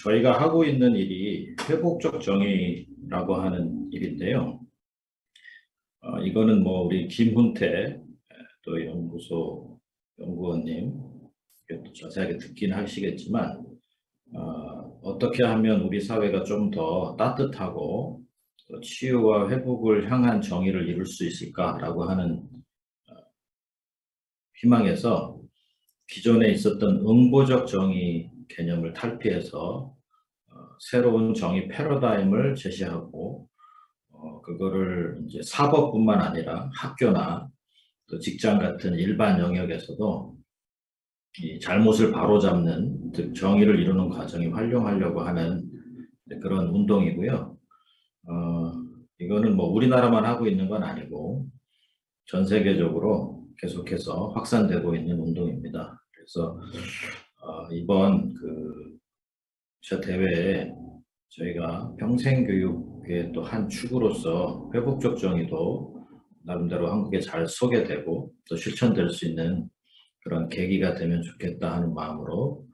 저희가 하고 있는 일이 회복적 정의라고 하는 일인데요. 이거는 뭐 우리 김훈태 또 연구소 연구원님 또 자세하게 듣긴 하시겠지만 어떻게 하면 우리 사회가 좀 더 따뜻하고 또 치유와 회복을 향한 정의를 이룰 수 있을까라고 하는 희망에서 기존에 있었던 응보적 정의 개념을 탈피해서 새로운 정의 패러다임을 제시하고 그거를 이제 사법뿐만 아니라 학교나 또 직장 같은 일반 영역에서도 이 잘못을 바로잡는 즉 정의를 이루는 과정이 활용하려고 하는 그런 운동이고요. 이거는 뭐 우리나라만 하고 있는 건 아니고 전 세계적으로 계속해서 확산되고 있는 운동입니다. 그래서 이번 저 대회에 저희가 평생교육의 또 한 축으로서 회복적 정의도 나름대로 한국에 잘 소개되고 또 실천될 수 있는 그런 계기가 되면 좋겠다 하는 마음으로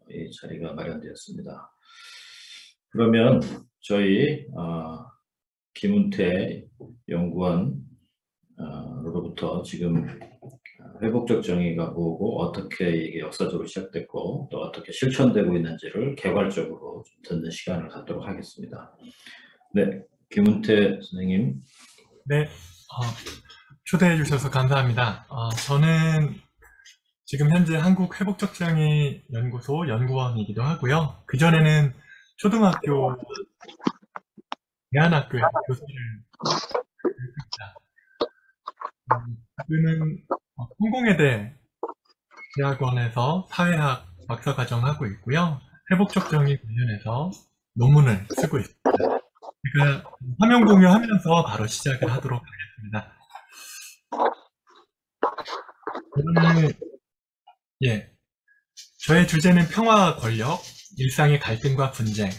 이 자리가 마련되었습니다. 그러면 저희 김훈태 연구원으로부터 지금 회복적 정의가 뭐고 어떻게 이게 역사적으로 시작됐고 또 어떻게 실천되고 있는지를 개괄적으로 좀 듣는 시간을 갖도록 하겠습니다. 네, 김훈태 선생님. 네, 초대해 주셔서 감사합니다. 저는 지금 현재 한국회복적정의연구소 연구원이기도 하고요. 그전에는 초등학교, 대안학교에서 교수를 했습니다. 지금은 성공회대 대학원에서 사회학 박사과정 하고 있고요. 회복적 정의 관련해서 논문을 쓰고 있습니다. 제가 화면 공유하면서 바로 시작을 하도록 하겠습니다. 오늘 저의 주제는 평화와 권력, 일상의 갈등과 분쟁,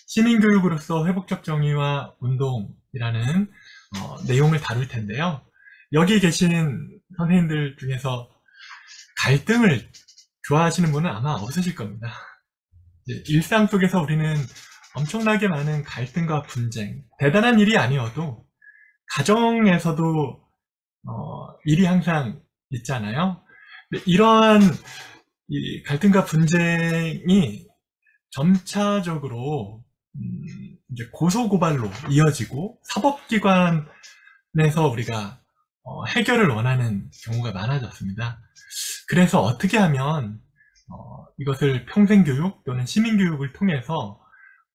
시민교육으로서 회복적 정의와 운동이라는 내용을 다룰 텐데요. 여기 계신 선생님들 중에서 갈등을 좋아하시는 분은 아마 없으실 겁니다. 일상 속에서 우리는 엄청나게 많은 갈등과 분쟁, 대단한 일이 아니어도 가정에서도 일이 항상 있잖아요. 이러한 이 갈등과 분쟁이 점차적으로 이제 고소고발로 이어지고 사법기관에서 우리가 해결을 원하는 경우가 많아졌습니다. 그래서 어떻게 하면 이것을 평생교육 또는 시민교육을 통해서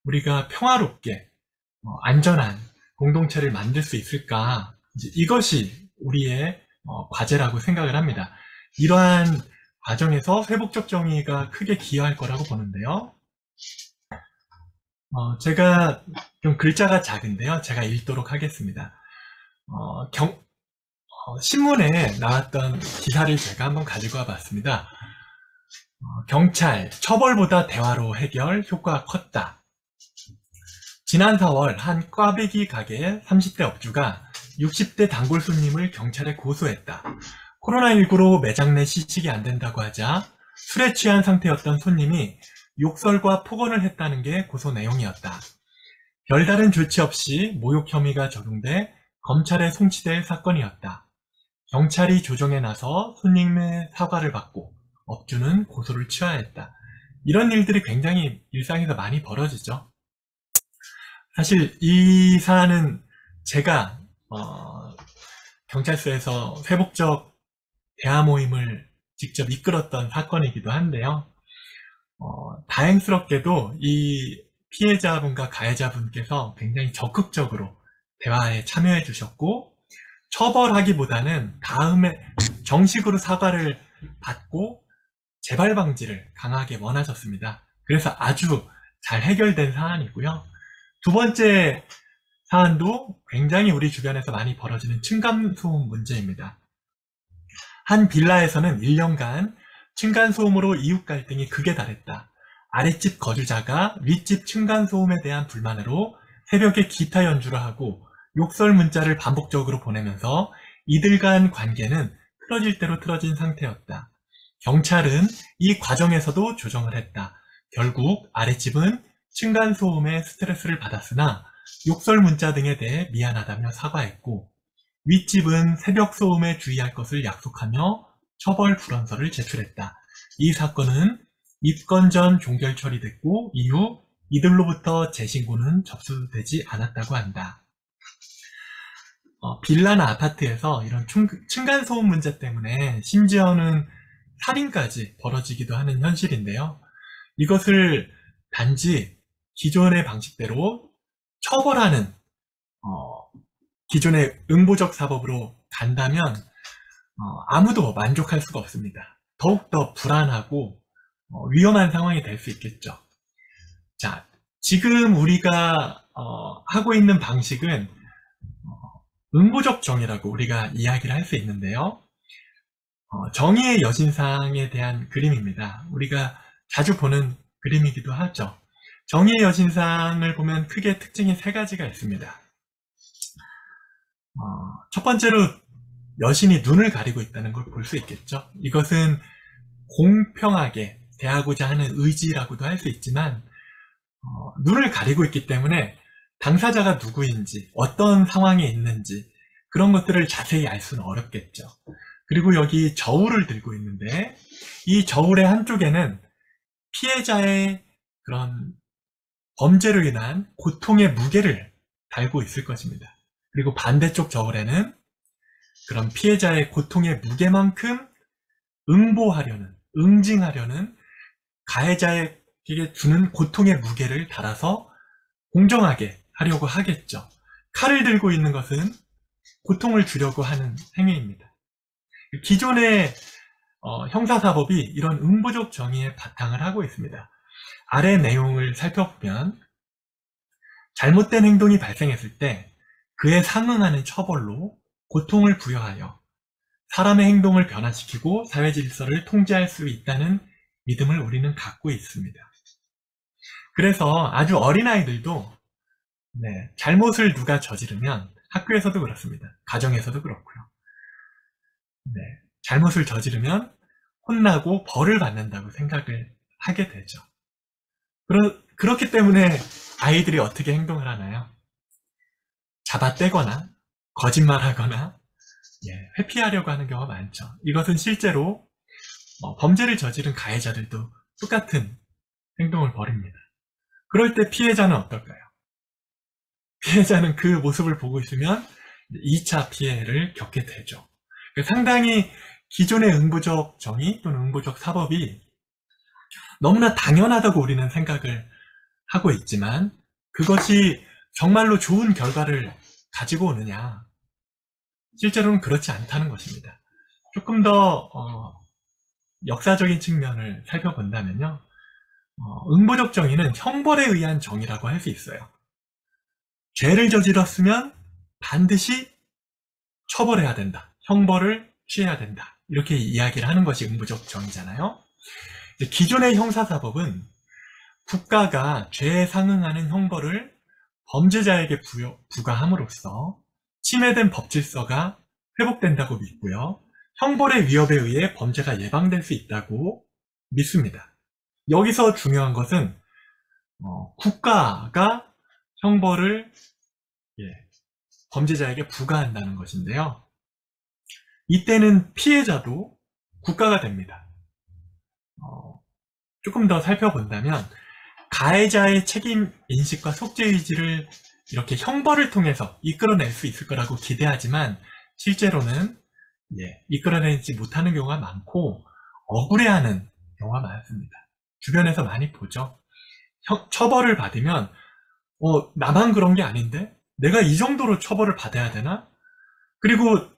우리가 평화롭게 안전한 공동체를 만들 수 있을까, 이것이 우리의 과제라고 생각을 합니다. 이러한 과정에서 회복적 정의가 크게 기여할 거라고 보는데요. 제가 좀 글자가 작은데요. 제가 읽도록 하겠습니다. 신문에 나왔던 기사를 제가 한번 가지고 와봤습니다. 경찰, 처벌보다 대화로 해결 효과가 컸다. 지난 4월 한 꽈배기 가게 30대 업주가 60대 단골 손님을 경찰에 고소했다. 코로나19로 매장 내 시식이 안 된다고 하자 술에 취한 상태였던 손님이 욕설과 폭언을 했다는 게 고소 내용이었다. 별다른 조치 없이 모욕 혐의가 적용돼 검찰에 송치될 사건이었다. 경찰이 조정에 나서 손님의 사과를 받고 업주는 고소를 취하했다. 이런 일들이 굉장히 일상에서 많이 벌어지죠. 사실 이 사안은 제가 경찰서에서 회복적 대화 모임을 직접 이끌었던 사건이기도 한데요. 다행스럽게도 이 피해자분과 가해자분께서 굉장히 적극적으로 대화에 참여해 주셨고, 처벌하기보다는 다음에 정식으로 사과를 받고 재발 방지를 강하게 원하셨습니다. 그래서 아주 잘 해결된 사안이고요. 두 번째 사안도 굉장히 우리 주변에서 많이 벌어지는 층간소음 문제입니다. 한 빌라에서는 1년간 층간소음으로 이웃 갈등이 극에 달했다. 아랫집 거주자가 윗집 층간소음에 대한 불만으로 새벽에 기타 연주를 하고 욕설 문자를 반복적으로 보내면서 이들 간 관계는 틀어질 대로 틀어진 상태였다. 경찰은 이 과정에서도 조정을 했다. 결국 아랫집은 층간소음에 스트레스를 받았으나 욕설 문자 등에 대해 미안하다며 사과했고, 윗집은 새벽 소음에 주의할 것을 약속하며 처벌 불원서를 제출했다. 이 사건은 입건 전 종결 처리됐고 이후 이들로부터 재신고는 접수되지 않았다고 한다. 빌라나 아파트에서 이런 층간소음 문제 때문에 심지어는 살인까지 벌어지기도 하는 현실인데요. 이것을 단지 기존의 방식대로 처벌하는 기존의 응보적 사법으로 간다면 아무도 만족할 수가 없습니다. 더욱더 불안하고 위험한 상황이 될 수 있겠죠. 자, 지금 우리가 하고 있는 방식은 응보적 정의라고 우리가 이야기를 할 수 있는데요. 정의의 여신상에 대한 그림입니다. 우리가 자주 보는 그림이기도 하죠. 정의의 여신상을 보면 크게 특징이 세 가지가 있습니다. 첫 번째로 여신이 눈을 가리고 있다는 걸 볼 수 있겠죠. 이것은 공평하게 대하고자 하는 의지라고도 할 수 있지만 눈을 가리고 있기 때문에 당사자가 누구인지 어떤 상황에 있는지 그런 것들을 자세히 알 수는 어렵겠죠. 그리고 여기 저울을 들고 있는데 이 저울의 한쪽에는 피해자의 그런 범죄로 인한 고통의 무게를 달고 있을 것입니다. 그리고 반대쪽 저울에는 그런 피해자의 고통의 무게만큼 응징하려는 가해자에게 주는 고통의 무게를 달아서 공정하게 하려고 하겠죠. 칼을 들고 있는 것은 고통을 주려고 하는 행위입니다. 기존의 형사사법이 이런 응보적 정의에 바탕을 하고 있습니다. 아래 내용을 살펴보면 잘못된 행동이 발생했을 때 그에 상응하는 처벌로 고통을 부여하여 사람의 행동을 변화시키고 사회 질서를 통제할 수 있다는 믿음을 우리는 갖고 있습니다. 그래서 아주 어린아이들도 잘못을 누가 저지르면 학교에서도 그렇습니다. 가정에서도 그렇고요. 잘못을 저지르면 혼나고 벌을 받는다고 생각을 하게 되죠. 그렇기 때문에 아이들이 어떻게 행동을 하나요? 잡아떼거나 거짓말하거나 회피하려고 하는 경우가 많죠. 이것은 실제로 범죄를 저지른 가해자들도 똑같은 행동을 벌입니다. 그럴 때 피해자는 어떨까요? 피해자는 그 모습을 보고 있으면 2차 피해를 겪게 되죠. 상당히 기존의 응보적 정의 또는 응보적 사법이 너무나 당연하다고 우리는 생각을 하고 있지만 그것이 정말로 좋은 결과를 가지고 오느냐? 실제로는 그렇지 않다는 것입니다. 조금 더 역사적인 측면을 살펴본다면요. 응보적 정의는 형벌에 의한 정의라고 할 수 있어요. 죄를 저질렀으면 반드시 처벌해야 된다. 형벌을 취해야 된다. 이렇게 이야기를 하는 것이 응보적 정의잖아요. 기존의 형사사법은 국가가 죄에 상응하는 형벌을 범죄자에게 부과함으로써 침해된 법질서가 회복된다고 믿고요. 형벌의 위협에 의해 범죄가 예방될 수 있다고 믿습니다. 여기서 중요한 것은 국가가 형벌을 범죄자에게 부과한다는 것인데요. 이때는 피해자도 국가가 됩니다. 조금 더 살펴본다면 가해자의 책임 인식과 속죄의지를 이렇게 형벌을 통해서 이끌어낼 수 있을 거라고 기대하지만 실제로는 이끌어내지 못하는 경우가 많고 억울해하는 경우가 많습니다. 주변에서 많이 보죠. 처벌을 받으면 나만 그런 게 아닌데 내가 이 정도로 처벌을 받아야 되나? 그리고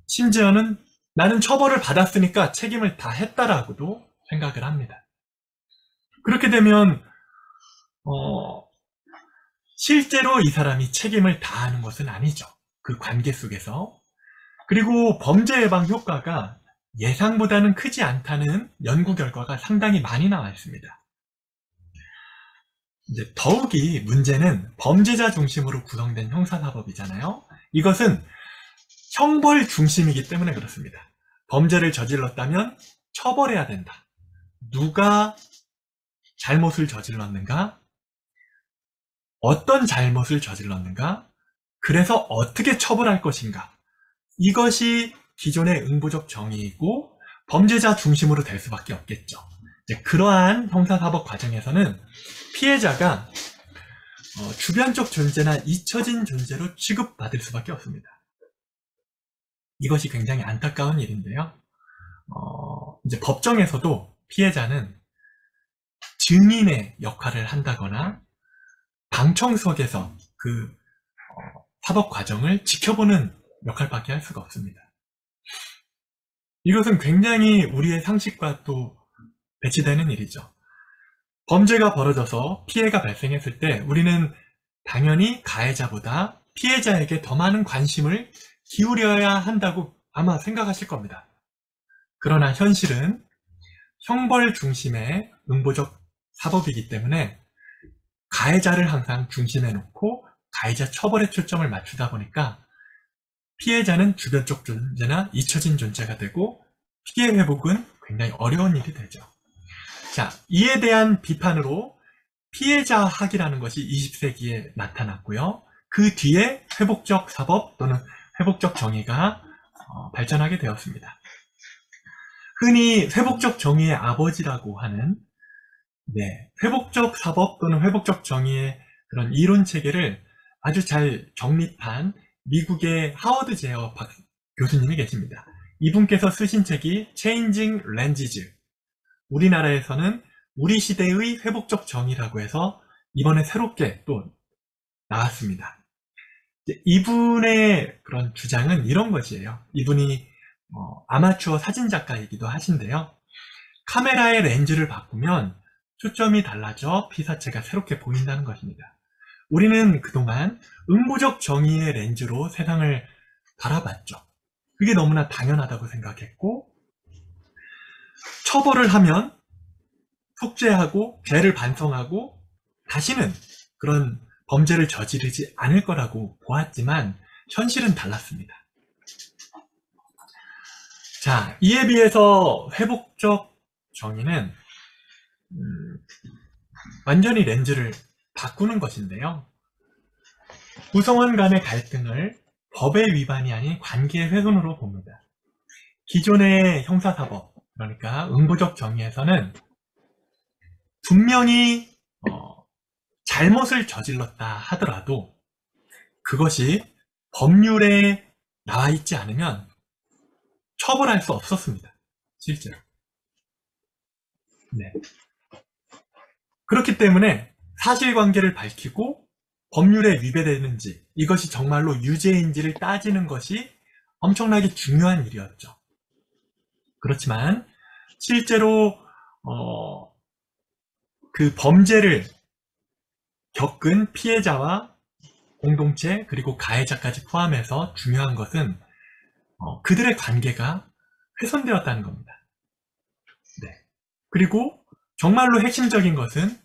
심지어는 나는 처벌을 받았으니까 책임을 다 했다라고도 생각을 합니다. 그렇게 되면 실제로 이 사람이 책임을 다하는 것은 아니죠. 그 관계 속에서. 그리고 범죄 예방 효과가 예상보다는 크지 않다는 연구 결과가 상당히 많이 나와 있습니다. 이제 더욱이 문제는 범죄자 중심으로 구성된 형사사법이잖아요. 이것은 형벌 중심이기 때문에 그렇습니다. 범죄를 저질렀다면 처벌해야 된다. 누가 잘못을 저질렀는가? 어떤 잘못을 저질렀는가, 그래서 어떻게 처벌할 것인가, 이것이 기존의 응부적 정의이고 범죄자 중심으로 될 수밖에 없겠죠. 이제 그러한 형사사법 과정에서는 피해자가 주변적 존재나 잊혀진 존재로 취급받을 수밖에 없습니다. 이것이 굉장히 안타까운 일인데요. 이제 법정에서도 피해자는 증인의 역할을 한다거나 방청석에서 그 사법 과정을 지켜보는 역할밖에 할 수가 없습니다. 이것은 굉장히 우리의 상식과 또 배치되는 일이죠. 범죄가 벌어져서 피해가 발생했을 때 우리는 당연히 가해자보다 피해자에게 더 많은 관심을 기울여야 한다고 아마 생각하실 겁니다. 그러나 현실은 형벌 중심의 응보적 사법이기 때문에 가해자를 항상 중심에 놓고 가해자 처벌에 초점을 맞추다 보니까 피해자는 주변적 존재나 잊혀진 존재가 되고 피해 회복은 굉장히 어려운 일이 되죠. 자, 이에 대한 비판으로 피해자 학이라는 것이 20세기에 나타났고요. 그 뒤에 회복적 사법 또는 회복적 정의가 발전하게 되었습니다. 흔히 회복적 정의의 아버지라고 하는 회복적 사법 또는 회복적 정의의 그런 이론 체계를 아주 잘 정립한 미국의 하워드 제어 교수님이 계십니다. 이분께서 쓰신 책이 Changing Lenses, 우리나라에서는 우리 시대의 회복적 정의라고 해서 이번에 새롭게 또 나왔습니다. 이분의 그런 주장은 이런 것이에요. 이분이 아마추어 사진작가이기도 하신데요. 카메라의 렌즈를 바꾸면 초점이 달라져 피사체가 새롭게 보인다는 것입니다. 우리는 그동안 응보적 정의의 렌즈로 세상을 바라봤죠. 그게 너무나 당연하다고 생각했고, 처벌을 하면 속죄하고 죄를 반성하고 다시는 그런 범죄를 저지르지 않을 거라고 보았지만 현실은 달랐습니다. 자, 이에 비해서 회복적 정의는 완전히 렌즈를 바꾸는 것인데요. 구성원 간의 갈등을 법의 위반이 아닌 관계의 훼손으로 봅니다. 기존의 형사사법, 그러니까 응보적 정의에서는 분명히 잘못을 저질렀다 하더라도 그것이 법률에 나와 있지 않으면 처벌할 수 없었습니다. 실제로. 그렇기 때문에 사실관계를 밝히고 법률에 위배되는지, 이것이 정말로 유죄인지를 따지는 것이 엄청나게 중요한 일이었죠. 그렇지만 실제로 그 범죄를 겪은 피해자와 공동체 그리고 가해자까지 포함해서 중요한 것은 그들의 관계가 훼손되었다는 겁니다. 그리고 정말로 핵심적인 것은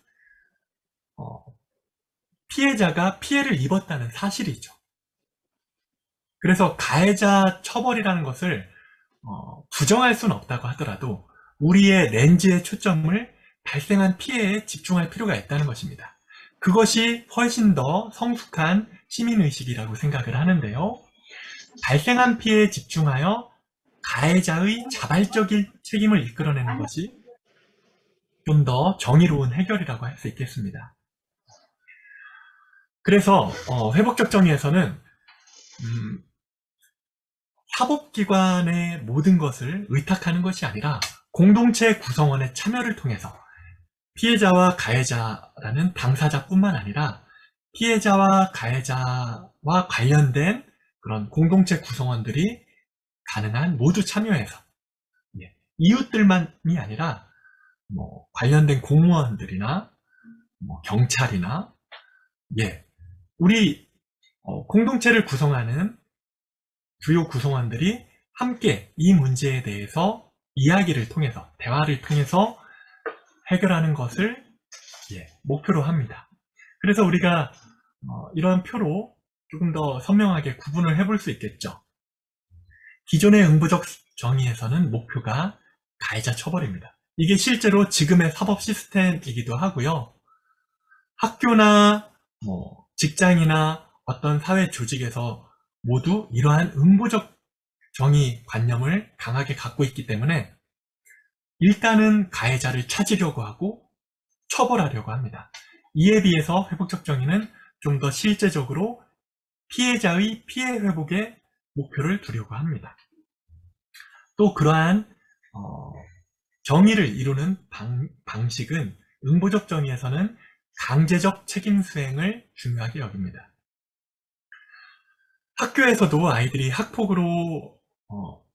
피해자가 피해를 입었다는 사실이죠. 그래서 가해자 처벌이라는 것을 부정할 수는 없다고 하더라도 우리의 렌즈의 초점을 발생한 피해에 집중할 필요가 있다는 것입니다. 그것이 훨씬 더 성숙한 시민의식이라고 생각을 하는데요. 발생한 피해에 집중하여 가해자의 자발적인 책임을 이끌어내는 것이 좀 더 정의로운 해결이라고 할 수 있겠습니다. 그래서 회복적 정의에서는 사법기관의 모든 것을 의탁하는 것이 아니라 공동체 구성원의 참여를 통해서 피해자와 가해자라는 당사자뿐만 아니라 피해자와 가해자와 관련된 그런 공동체 구성원들이 가능한 모두 참여해서 이웃들만이 아니라 관련된 공무원들이나 경찰이나 우리 공동체를 구성하는 주요 구성원들이 함께 이 문제에 대해서 이야기를 통해서, 대화를 통해서 해결하는 것을 목표로 합니다. 그래서 우리가 이런 표로 조금 더 선명하게 구분을 해볼 수 있겠죠. 기존의 응보적 정의에서는 목표가 가해자 처벌입니다. 이게 실제로 지금의 사법 시스템이기도 하고요. 학교나 직장이나 어떤 사회 조직에서 모두 이러한 응보적 정의 관념을 강하게 갖고 있기 때문에 일단은 가해자를 찾으려고 하고 처벌하려고 합니다. 이에 비해서 회복적 정의는 좀 더 실제적으로 피해자의 피해 회복에 목표를 두려고 합니다. 또 그러한 정의를 이루는 방식은 응보적 정의에서는 강제적 책임 수행을 중요하게 여깁니다. 학교에서도 아이들이 학폭으로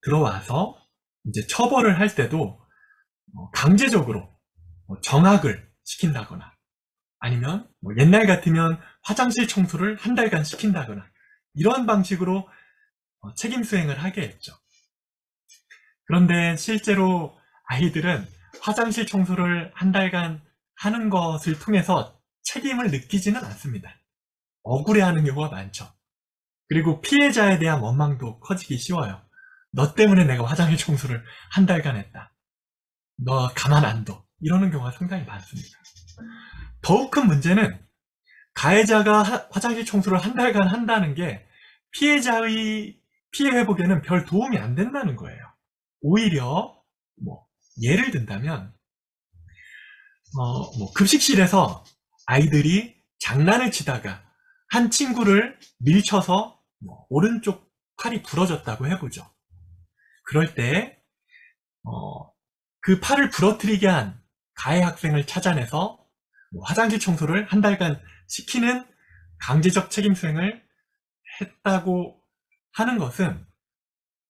들어와서 이제 처벌을 할 때도 강제적으로 정학을 시킨다거나 아니면 옛날 같으면 화장실 청소를 한 달간 시킨다거나 이러한 방식으로 책임 수행을 하게 했죠. 그런데 실제로 아이들은 화장실 청소를 한 달간 하는 것을 통해서 책임을 느끼지는 않습니다. 억울해하는 경우가 많죠. 그리고 피해자에 대한 원망도 커지기 쉬워요. 너 때문에 내가 화장실 청소를 한 달간 했다. 너 가만 안 둬. 이러는 경우가 상당히 많습니다. 더욱 큰 문제는 가해자가 화장실 청소를 한 달간 한다는 게 피해자의 피해 회복에는 별 도움이 안 된다는 거예요. 오히려 예를 든다면 급식실에서 아이들이 장난을 치다가 한 친구를 밀쳐서 오른쪽 팔이 부러졌다고 해보죠. 그럴 때 그 팔을 부러뜨리게 한 가해 학생을 찾아내서 화장실 청소를 한 달간 시키는 강제적 책임 수행을 했다고 하는 것은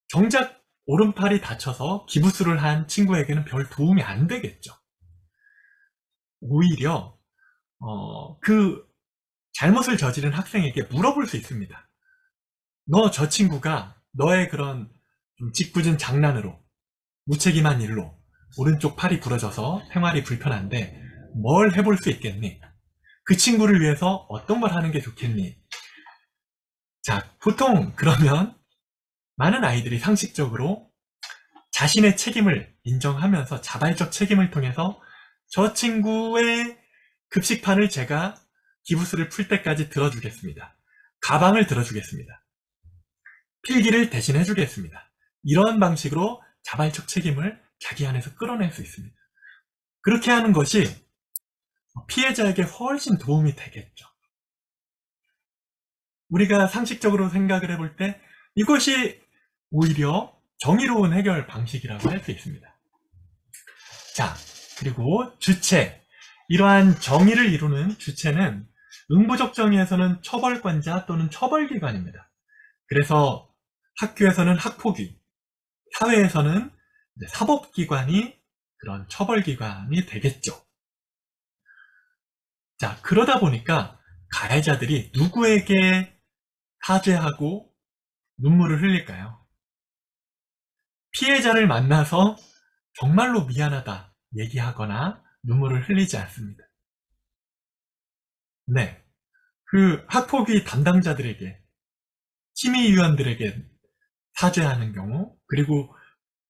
정작 오른팔이 다쳐서 기부스를 한 친구에게는 별 도움이 안 되겠죠. 오히려 그 잘못을 저지른 학생에게 물어볼 수 있습니다. 너 저 친구가 너의 그런 좀 짓궂은 장난으로 무책임한 일로 오른쪽 팔이 부러져서 생활이 불편한데 뭘 해볼 수 있겠니? 그 친구를 위해서 어떤 걸 하는 게 좋겠니? 자, 보통 그러면 많은 아이들이 상식적으로 자신의 책임을 인정하면서 자발적 책임을 통해서 저 친구의 급식판을 제가 기부스를 풀 때까지 들어주겠습니다. 가방을 들어주겠습니다. 필기를 대신해 주겠습니다. 이런 방식으로 자발적 책임을 자기 안에서 끌어낼 수 있습니다. 그렇게 하는 것이 피해자에게 훨씬 도움이 되겠죠. 우리가 상식적으로 생각을 해볼 때 이것이 오히려 정의로운 해결 방식이라고 할 수 있습니다. 자, 그리고 주체. 이러한 정의를 이루는 주체는 응보적 정의에서는 처벌관자 또는 처벌기관입니다. 그래서 학교에서는 학폭위, 사회에서는 사법기관이 그런 처벌기관이 되겠죠. 자, 그러다 보니까 가해자들이 누구에게 사죄하고 눈물을 흘릴까요? 피해자를 만나서 정말로 미안하다 얘기하거나 눈물을 흘리지 않습니다. 네, 그 학폭위 담당자들에게, 심의위원들에게 사죄하는 경우, 그리고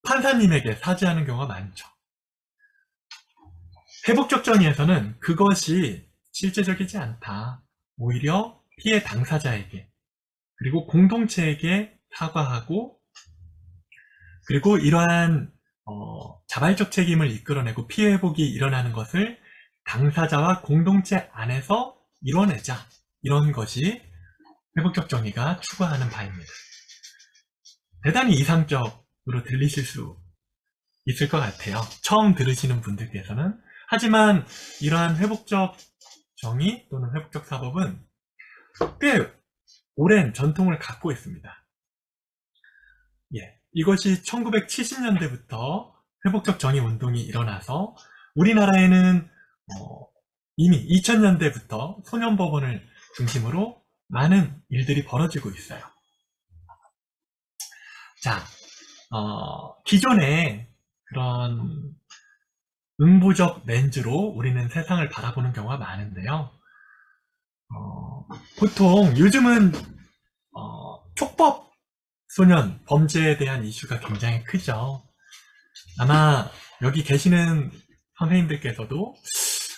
판사님에게 사죄하는 경우가 많죠. 회복적 정의에서는 그것이 실제적이지 않다. 오히려 피해 당사자에게, 그리고 공동체에게 사과하고, 그리고 이러한 자발적 책임을 이끌어내고 피해 회복이 일어나는 것을 당사자와 공동체 안에서 이뤄내자. 이런 것이 회복적 정의가 추구하는 바입니다. 대단히 이상적으로 들리실 수 있을 것 같아요. 처음 들으시는 분들께서는. 하지만 이러한 회복적 정의 또는 회복적 사법은 꽤 오랜 전통을 갖고 있습니다. 이것이 1970년대부터 회복적 정의 운동이 일어나서 우리나라에는 이미 2000년대부터 소년법원을 중심으로 많은 일들이 벌어지고 있어요. 자, 기존에 그런 응보적 렌즈로 우리는 세상을 바라보는 경우가 많은데요. 보통 요즘은 촉법 소년 범죄에 대한 이슈가 굉장히 크죠. 아마 여기 계시는 선생님들께서도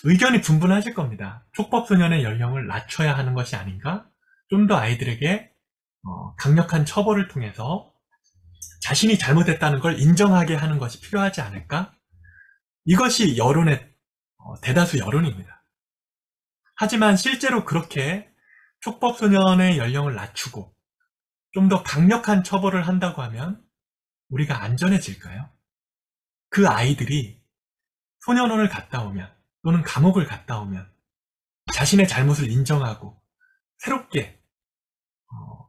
의견이 분분하실 겁니다. 촉법소년의 연령을 낮춰야 하는 것이 아닌가? 좀 더 아이들에게 강력한 처벌을 통해서 자신이 잘못했다는 걸 인정하게 하는 것이 필요하지 않을까? 이것이 여론의 대다수 여론입니다. 하지만 실제로 그렇게 촉법소년의 연령을 낮추고 좀 더 강력한 처벌을 한다고 하면 우리가 안전해질까요? 그 아이들이 소년원을 갔다 오면 또는 감옥을 갔다 오면 자신의 잘못을 인정하고 새롭게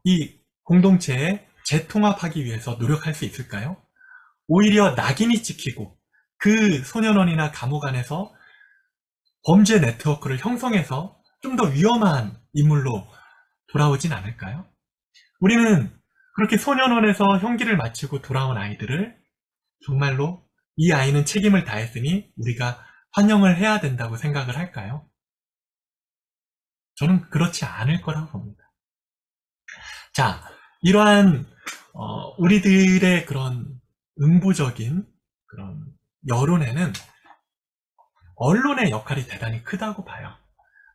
이 공동체에 재통합하기 위해서 노력할 수 있을까요? 오히려 낙인이 찍히고 그 소년원이나 감옥 안에서 범죄 네트워크를 형성해서 좀 더 위험한 인물로 돌아오진 않을까요? 우리는 그렇게 소년원에서 형기를 마치고 돌아온 아이들을 정말로 이 아이는 책임을 다했으니 우리가 환영을 해야 된다고 생각을 할까요? 저는 그렇지 않을 거라고 봅니다. 자, 이러한 우리들의 그런 응부적인 그런 여론에는 언론의 역할이 대단히 크다고 봐요.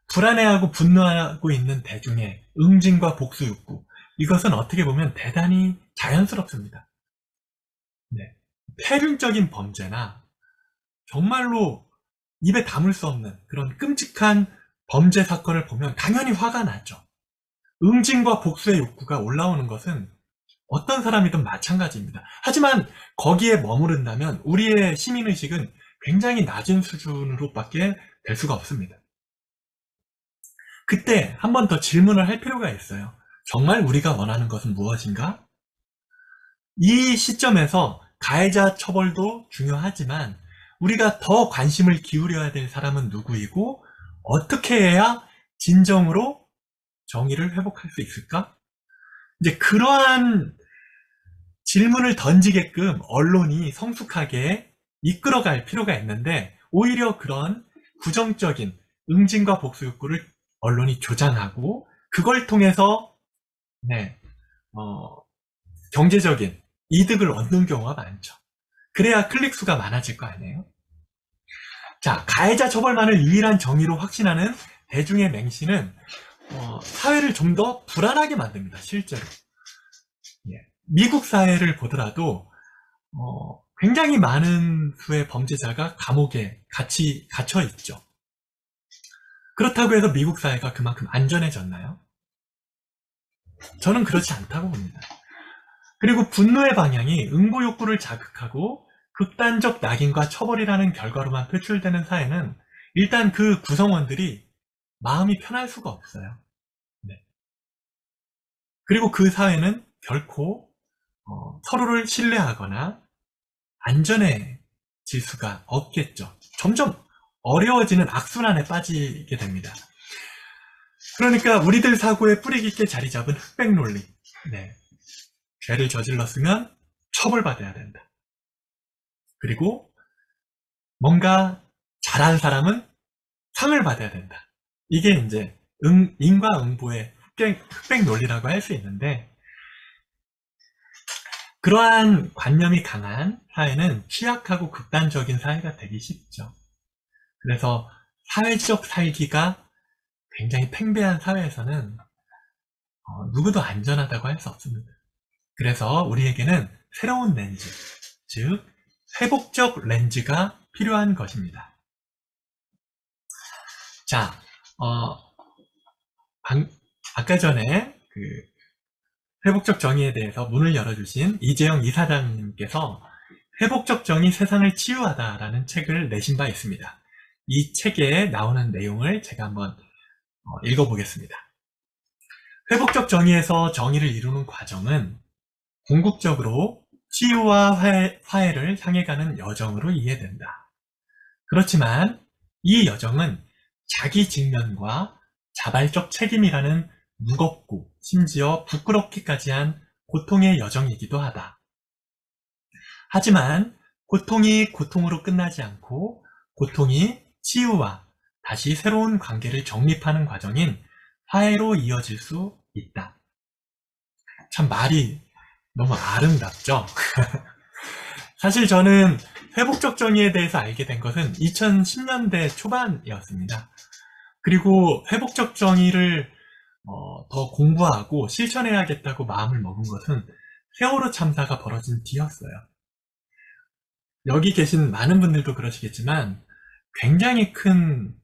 불안해하고 분노하고 있는 대중의 응징과 복수 욕구, 이것은 어떻게 보면 대단히 자연스럽습니다. 네. 폐륜적인 범죄나 정말로 입에 담을 수 없는 그런 끔찍한 범죄 사건을 보면 당연히 화가 나죠. 응징과 복수의 욕구가 올라오는 것은 어떤 사람이든 마찬가지입니다. 하지만 거기에 머무른다면 우리의 시민의식은 굉장히 낮은 수준으로밖에 될 수가 없습니다. 그때 한 번 더 질문을 할 필요가 있어요. 정말 우리가 원하는 것은 무엇인가? 이 시점에서 가해자 처벌도 중요하지만 우리가 더 관심을 기울여야 될 사람은 누구이고 어떻게 해야 진정으로 정의를 회복할 수 있을까? 이제 그러한 질문을 던지게끔 언론이 성숙하게 이끌어갈 필요가 있는데 오히려 그런 부정적인 응징과 복수 욕구를 언론이 조장하고 그걸 통해서 경제적인 이득을 얻는 경우가 많죠. 그래야 클릭 수가 많아질 거 아니에요? 자, 가해자 처벌만을 유일한 정의로 확신하는 대중의 맹신은 사회를 좀 더 불안하게 만듭니다. 실제로. 미국 사회를 보더라도 굉장히 많은 수의 범죄자가 감옥에 갇혀 있죠. 그렇다고 해서 미국 사회가 그만큼 안전해졌나요? 저는 그렇지 않다고 봅니다. 그리고 분노의 방향이 응보 욕구를 자극하고 극단적 낙인과 처벌이라는 결과로만 표출되는 사회는 일단 그 구성원들이 마음이 편할 수가 없어요. 그리고 그 사회는 결코 서로를 신뢰하거나 안전해질 수가 없겠죠. 점점 어려워지는 악순환에 빠지게 됩니다. 그러니까 우리들 사고에 뿌리 깊게 자리 잡은 흑백 논리. 죄를 저질렀으면 처벌받아야 된다. 그리고 뭔가 잘한 사람은 상을 받아야 된다. 이게 이제 인과응보의 흑백 논리라고 할 수 있는데 그러한 관념이 강한 사회는 취약하고 극단적인 사회가 되기 쉽죠. 그래서 사회적 살기가 굉장히 팽배한 사회에서는 누구도 안전하다고 할 수 없습니다. 그래서 우리에게는 새로운 렌즈, 즉 회복적 렌즈가 필요한 것입니다. 자, 아까 전에 그 회복적 정의에 대해서 문을 열어주신 이재영 이사장님께서 회복적 정의 세상을 치유하다라는 책을 내신 바 있습니다. 이 책에 나오는 내용을 제가 한번 읽어보겠습니다. 회복적 정의에서 정의를 이루는 과정은 궁극적으로 치유와 화해를 향해 가는 여정으로 이해된다. 그렇지만 이 여정은 자기 직면과 자발적 책임이라는 무겁고 심지어 부끄럽기까지 한 고통의 여정이기도 하다. 하지만 고통이 고통으로 끝나지 않고 고통이 치유와 다시 새로운 관계를 정립하는 과정인 화해로 이어질 수 있다. 참 말이 너무 아름답죠? 사실 저는 회복적 정의에 대해서 알게 된 것은 2010년대 초반이었습니다. 그리고 회복적 정의를 더 공부하고 실천해야겠다고 마음을 먹은 것은 세월호 참사가 벌어진 뒤였어요. 여기 계신 많은 분들도 그러시겠지만 굉장히 큰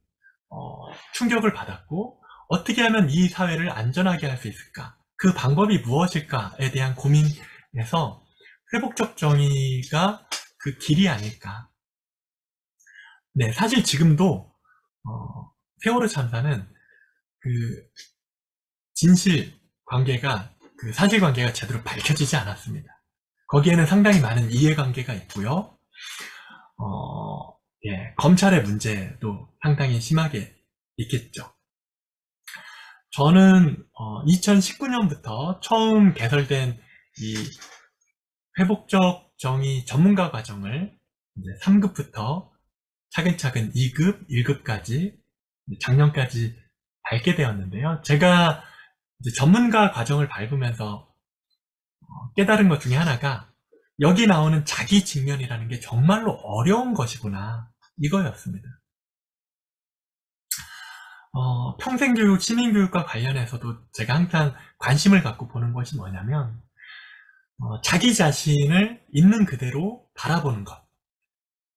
충격을 받았고, 어떻게 하면 이 사회를 안전하게 할 수 있을까? 그 방법이 무엇일까에 대한 고민에서 회복적 정의가 그 길이 아닐까. 네, 사실 지금도 세월호 참사는 그 진실 관계가, 그 사실관계가 제대로 밝혀지지 않았습니다. 거기에는 상당히 많은 이해관계가 있고요. 검찰의 문제도 상당히 심하게 있겠죠. 저는 2019년부터 처음 개설된 이 회복적 정의 전문가 과정을 이제 3급부터 차근차근 2급, 1급까지 작년까지 밟게 되었는데요. 제가 이제 전문가 과정을 밟으면서 깨달은 것 중에 하나가 여기 나오는 자기 직면이라는 게 정말로 어려운 것이구나, 이거였습니다. 평생교육, 시민교육과 관련해서도 제가 항상 관심을 갖고 보는 것이 뭐냐면 자기 자신을 있는 그대로 바라보는 것.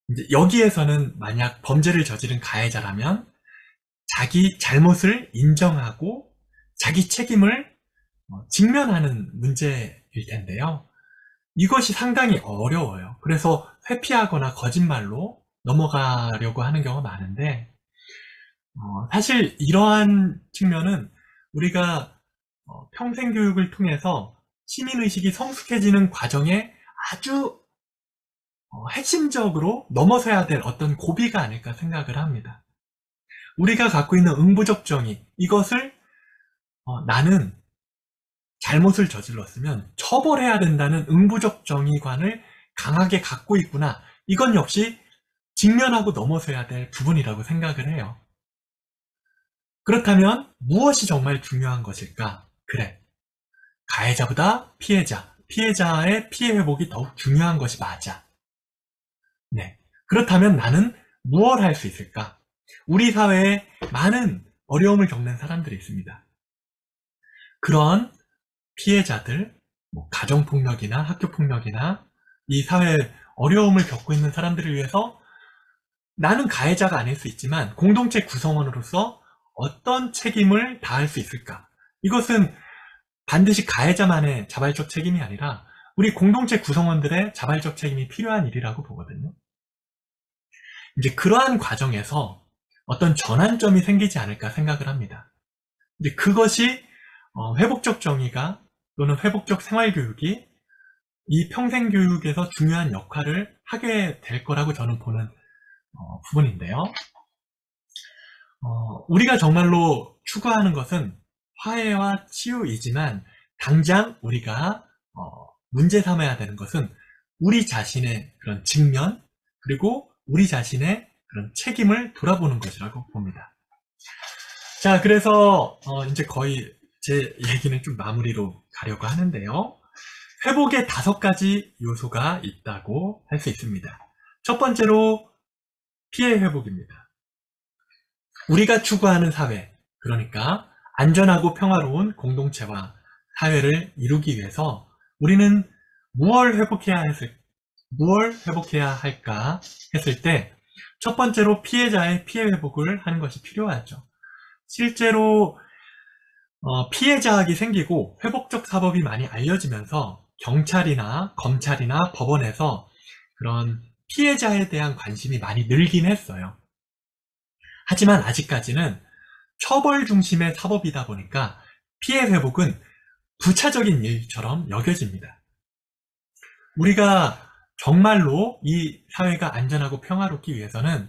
이제 여기에서는 만약 범죄를 저지른 가해자라면 자기 잘못을 인정하고 자기 책임을 직면하는 문제일 텐데요. 이것이 상당히 어려워요. 그래서 회피하거나 거짓말로 넘어가려고 하는 경우가 많은데, 사실 이러한 측면은 우리가 평생교육을 통해서 시민의식이 성숙해지는 과정에 아주 핵심적으로 넘어서야 될 어떤 고비가 아닐까 생각을 합니다. 우리가 갖고 있는 응부적 정의, 이것을 나는 잘못을 저질렀으면 처벌해야 된다는 응부적 정의관을 강하게 갖고 있구나, 이건 역시 직면하고 넘어서야 될 부분이라고 생각을 해요. 그렇다면 무엇이 정말 중요한 것일까? 그래, 가해자보다 피해자의 피해 회복이 더욱 중요한 것이 맞아. 네, 그렇다면 나는 무엇을 할 수 있을까? 우리 사회에 많은 어려움을 겪는 사람들이 있습니다. 그런 피해자들, 가정폭력이나 학교폭력이나 이 사회에 어려움을 겪고 있는 사람들을 위해서 나는 가해자가 아닐 수 있지만 공동체 구성원으로서 어떤 책임을 다할 수 있을까? 이것은 반드시 가해자만의 자발적 책임이 아니라 우리 공동체 구성원들의 자발적 책임이 필요한 일이라고 보거든요. 이제 그러한 과정에서 어떤 전환점이 생기지 않을까 생각을 합니다. 이제 그것이 회복적 정의가 또는 회복적 생활교육이 이 평생교육에서 중요한 역할을 하게 될 거라고 저는 보는 부분인데요. 우리가 정말로 추구하는 것은 화해와 치유이지만 당장 우리가 문제 삼아야 되는 것은 우리 자신의 그런 직면, 그리고 우리 자신의 그런 책임을 돌아보는 것이라고 봅니다. 자, 그래서 이제 거의 제 얘기는 좀 마무리로 가려고 하는데요. 회복에 5가지 요소가 있다고 할 수 있습니다. 첫 번째로 피해 회복입니다. 우리가 추구하는 사회, 그러니까 안전하고 평화로운 공동체와 사회를 이루기 위해서 우리는 무엇을 회복해야 할까 했을 때 첫 번째로 피해자의 피해 회복을 하는 것이 필요하죠. 실제로 피해자학이 생기고 회복적 사법이 많이 알려지면서 경찰이나 검찰이나 법원에서 그런 피해자에 대한 관심이 많이 늘긴 했어요. 하지만 아직까지는 처벌 중심의 사법이다 보니까 피해 회복은 부차적인 일처럼 여겨집니다. 우리가 정말로 이 사회가 안전하고 평화롭기 위해서는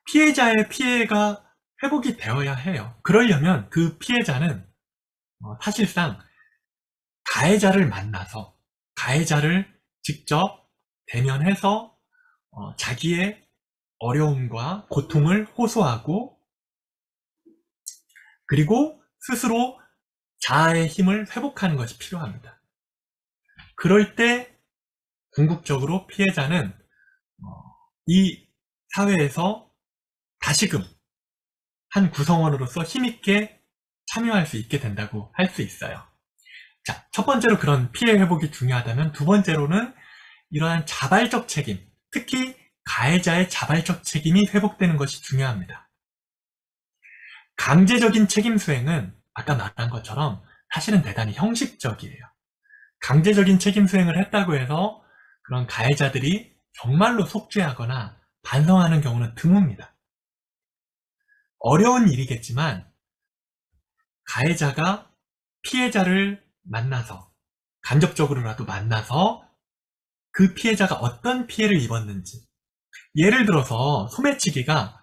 피해자의 피해가 회복이 되어야 해요. 그러려면 그 피해자는 사실상 가해자를 만나서 가해자를 직접 대면해서 자기의 어려움과 고통을 호소하고, 그리고 스스로 자아의 힘을 회복하는 것이 필요합니다. 그럴 때 궁극적으로 피해자는 이 사회에서 다시금 한 구성원으로서 힘있게 참여할 수 있게 된다고 할 수 있어요. 자, 첫 번째로 그런 피해 회복이 중요하다면 두 번째로는 이러한 자발적 책임, 특히 가해자의 자발적 책임이 회복되는 것이 중요합니다. 강제적인 책임 수행은 아까 말한 것처럼 사실은 대단히 형식적이에요. 강제적인 책임 수행을 했다고 해서 그런 가해자들이 정말로 속죄하거나 반성하는 경우는 드뭅니다. 어려운 일이겠지만 가해자가 피해자를 만나서 간접적으로라도 만나서 그 피해자가 어떤 피해를 입었는지, 예를 들어서 소매치기가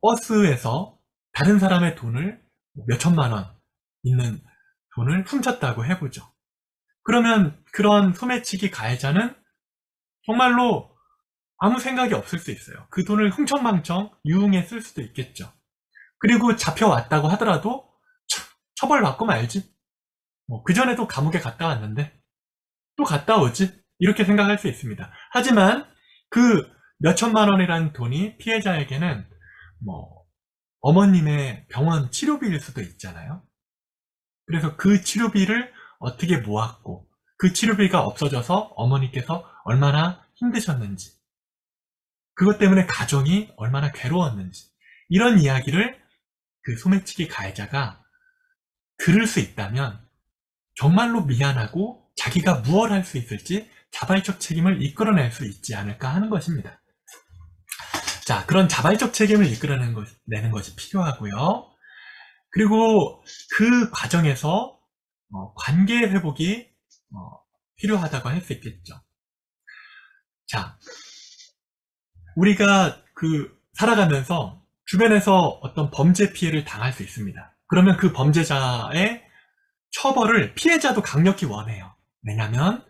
버스에서 다른 사람의 돈을 몇 천만 원 있는 돈을 훔쳤다고 해보죠. 그러면 그런 소매치기 가해자는 정말로 아무 생각이 없을 수 있어요. 그 돈을 흥청망청 유흥에 쓸 수도 있겠죠. 그리고 잡혀왔다고 하더라도 처벌받고 말지. 그전에도 감옥에 갔다 왔는데 또 갔다 오지. 이렇게 생각할 수 있습니다. 하지만 그 몇천만 원이라는 돈이 피해자에게는 어머님의 병원 치료비일 수도 있잖아요. 그래서 그 치료비를 어떻게 모았고 그 치료비가 없어져서 어머니께서 얼마나 힘드셨는지, 그것 때문에 가정이 얼마나 괴로웠는지, 이런 이야기를 그 소매치기 가해자가 들을 수 있다면 정말로 미안하고 자기가 무엇 할 수 있을지 자발적 책임을 이끌어낼 수 있지 않을까 하는 것입니다. 자, 그런 자발적 책임을 이끌어내는 것이 필요하고요. 그리고 그 과정에서 관계 회복이 필요하다고 할 수 있겠죠. 자, 우리가 살아가면서 주변에서 어떤 범죄 피해를 당할 수 있습니다. 그러면 그 범죄자의 처벌을 피해자도 강력히 원해요. 왜냐하면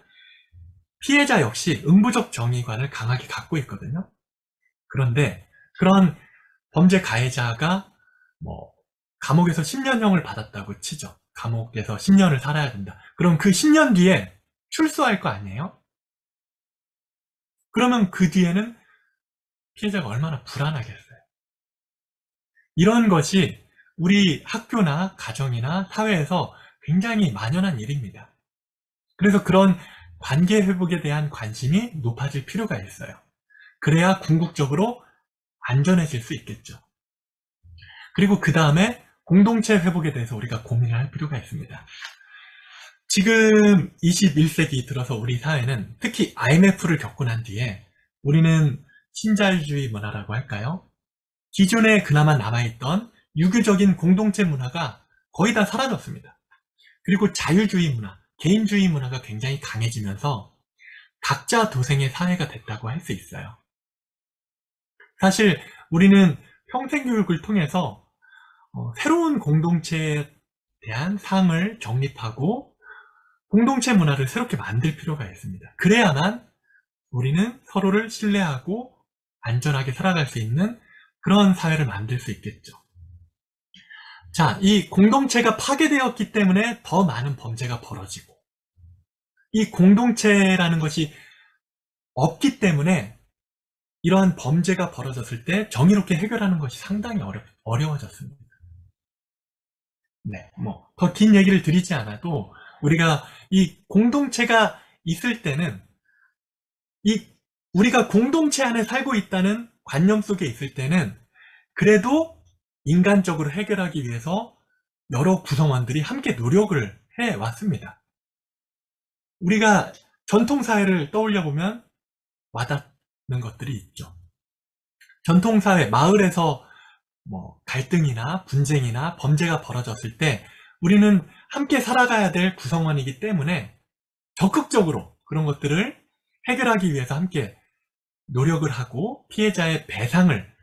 피해자 역시 응부적 정의관을 강하게 갖고 있거든요. 그런데 그런 범죄 가해자가 감옥에서 10년형을 받았다고 치죠. 감옥에서 10년을 살아야 된다. 그럼 그 10년 뒤에 출소할 거 아니에요? 그러면 그 뒤에는 피해자가 얼마나 불안하겠어요. 이런 것이 우리 학교나 가정이나 사회에서 굉장히 만연한 일입니다. 그래서 그런 관계 회복에 대한 관심이 높아질 필요가 있어요. 그래야 궁극적으로 안전해질 수 있겠죠. 그리고 그 다음에 공동체 회복에 대해서 우리가 고민을 할 필요가 있습니다. 지금 21세기 들어서 우리 사회는 특히 IMF를 겪고 난 뒤에 우리는 신자유주의 문화라고 할까요? 기존에 그나마 남아있던 유교적인 공동체 문화가 거의 다 사라졌습니다. 그리고 자유주의 문화, 개인주의 문화가 굉장히 강해지면서 각자 도생의 사회가 됐다고 할 수 있어요. 사실 우리는 평생교육을 통해서 새로운 공동체에 대한 상을 정립하고 공동체 문화를 새롭게 만들 필요가 있습니다. 그래야만 우리는 서로를 신뢰하고 안전하게 살아갈 수 있는 그런 사회를 만들 수 있겠죠. 자, 이 공동체가 파괴되었기 때문에 더 많은 범죄가 벌어지고, 이 공동체라는 것이 없기 때문에 이러한 범죄가 벌어졌을 때 정의롭게 해결하는 것이 상당히 어려워졌습니다. 네, 더 긴 얘기를 드리지 않아도 우리가 이 공동체가 있을 때는 우리가 공동체 안에 살고 있다는 관념 속에 있을 때는 그래도 인간적으로 해결하기 위해서 여러 구성원들이 함께 노력을 해왔습니다. 우리가 전통사회를 떠올려보면 와닿는 것들이 있죠. 전통사회, 마을에서 갈등이나 분쟁이나 범죄가 벌어졌을 때 우리는 함께 살아가야 될 구성원이기 때문에 적극적으로 그런 것들을 해결하기 위해서 함께 노력을 하고 피해자의 배상을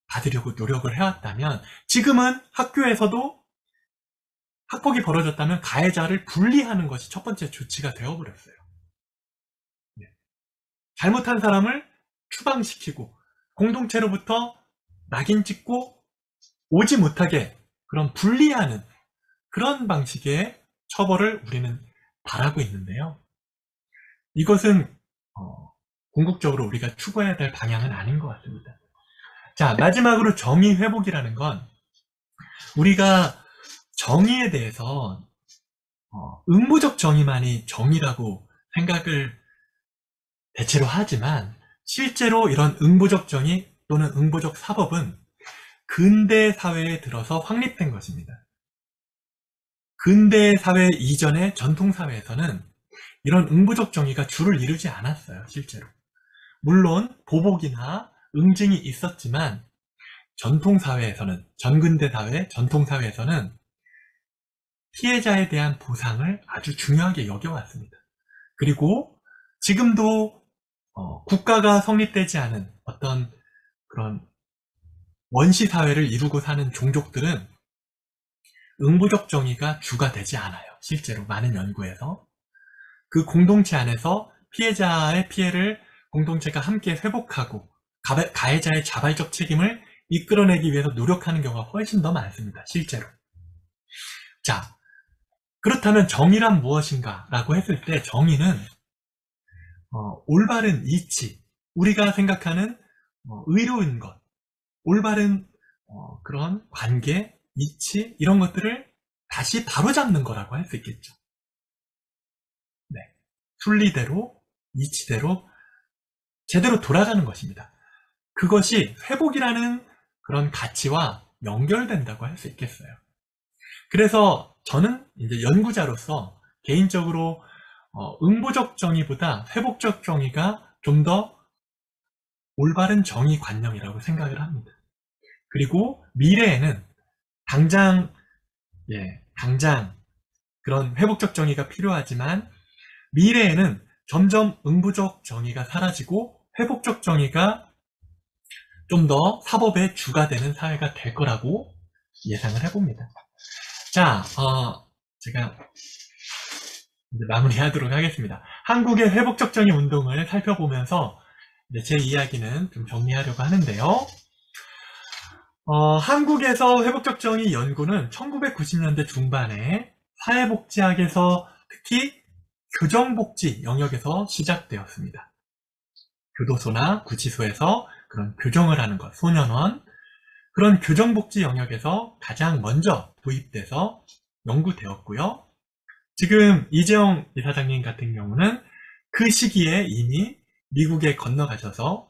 받으려고 노력을 해왔다면, 지금은 학교에서도 학폭이 벌어졌다면 가해자를 분리하는 것이 첫 번째 조치가 되어버렸어요. 네. 잘못한 사람을 추방시키고 공동체로부터 낙인 찍고 오지 못하게 그런 분리하는 그런 방식의 처벌을 우리는 바라고 있는데요. 이것은 궁극적으로 우리가 추구해야 될 방향은 아닌 것 같습니다. 자, 마지막으로 정의 회복이라는 건 우리가 정의에 대해서 의무적 정의만이 정의라고 생각을 대체로 하지만 실제로 이런 응보적 정의 또는 응보적 사법은 근대 사회에 들어서 확립된 것입니다. 근대 사회 이전의 전통 사회에서는 이런 응보적 정의가 주를 이루지 않았어요, 실제로. 물론 보복이나 응징이 있었지만 전통 사회에서는, 전근대 사회, 전통 사회에서는 피해자에 대한 보상을 아주 중요하게 여겨왔습니다. 그리고 지금도 국가가 성립되지 않은 어떤 그런 원시 사회를 이루고 사는 종족들은 응보적 정의가 주가 되지 않아요. 실제로 많은 연구에서. 그 공동체 안에서 피해자의 피해를 공동체가 함께 회복하고 가해자의 자발적 책임을 이끌어내기 위해서 노력하는 경우가 훨씬 더 많습니다. 실제로. 자, 그렇다면 정의란 무엇인가 라고 했을 때 정의는 올바른 이치, 우리가 생각하는 의로운 것, 올바른 그런 관계, 이치 이런 것들을 다시 바로잡는 거라고 할 수 있겠죠. 네, 순리대로, 이치대로 제대로 돌아가는 것입니다. 그것이 회복이라는 그런 가치와 연결된다고 할 수 있겠어요. 그래서 저는 이제 연구자로서 개인적으로 응보적 정의보다 회복적 정의가 좀 더 올바른 정의관념이라고 생각을 합니다. 그리고 미래에는 당장 그런 회복적 정의가 필요하지만 미래에는 점점 응보적 정의가 사라지고 회복적 정의가 좀 더 사법의 주가 되는 사회가 될 거라고 예상을 해봅니다. 자, 제가 이제 마무리하도록 하겠습니다. 한국의 회복적 정의 운동을 살펴보면서 이제 제 이야기는 좀 정리하려고 하는데요. 한국에서 회복적 정의 연구는 1990년대 중반에 사회복지학에서 특히 교정복지 영역에서 시작되었습니다. 교도소나 구치소에서 그런 교정을 하는 것, 소년원, 그런 교정복지 영역에서 가장 먼저 도입돼서 연구되었고요. 지금 이재용 이사장님 같은 경우는 그 시기에 이미 미국에 건너가셔서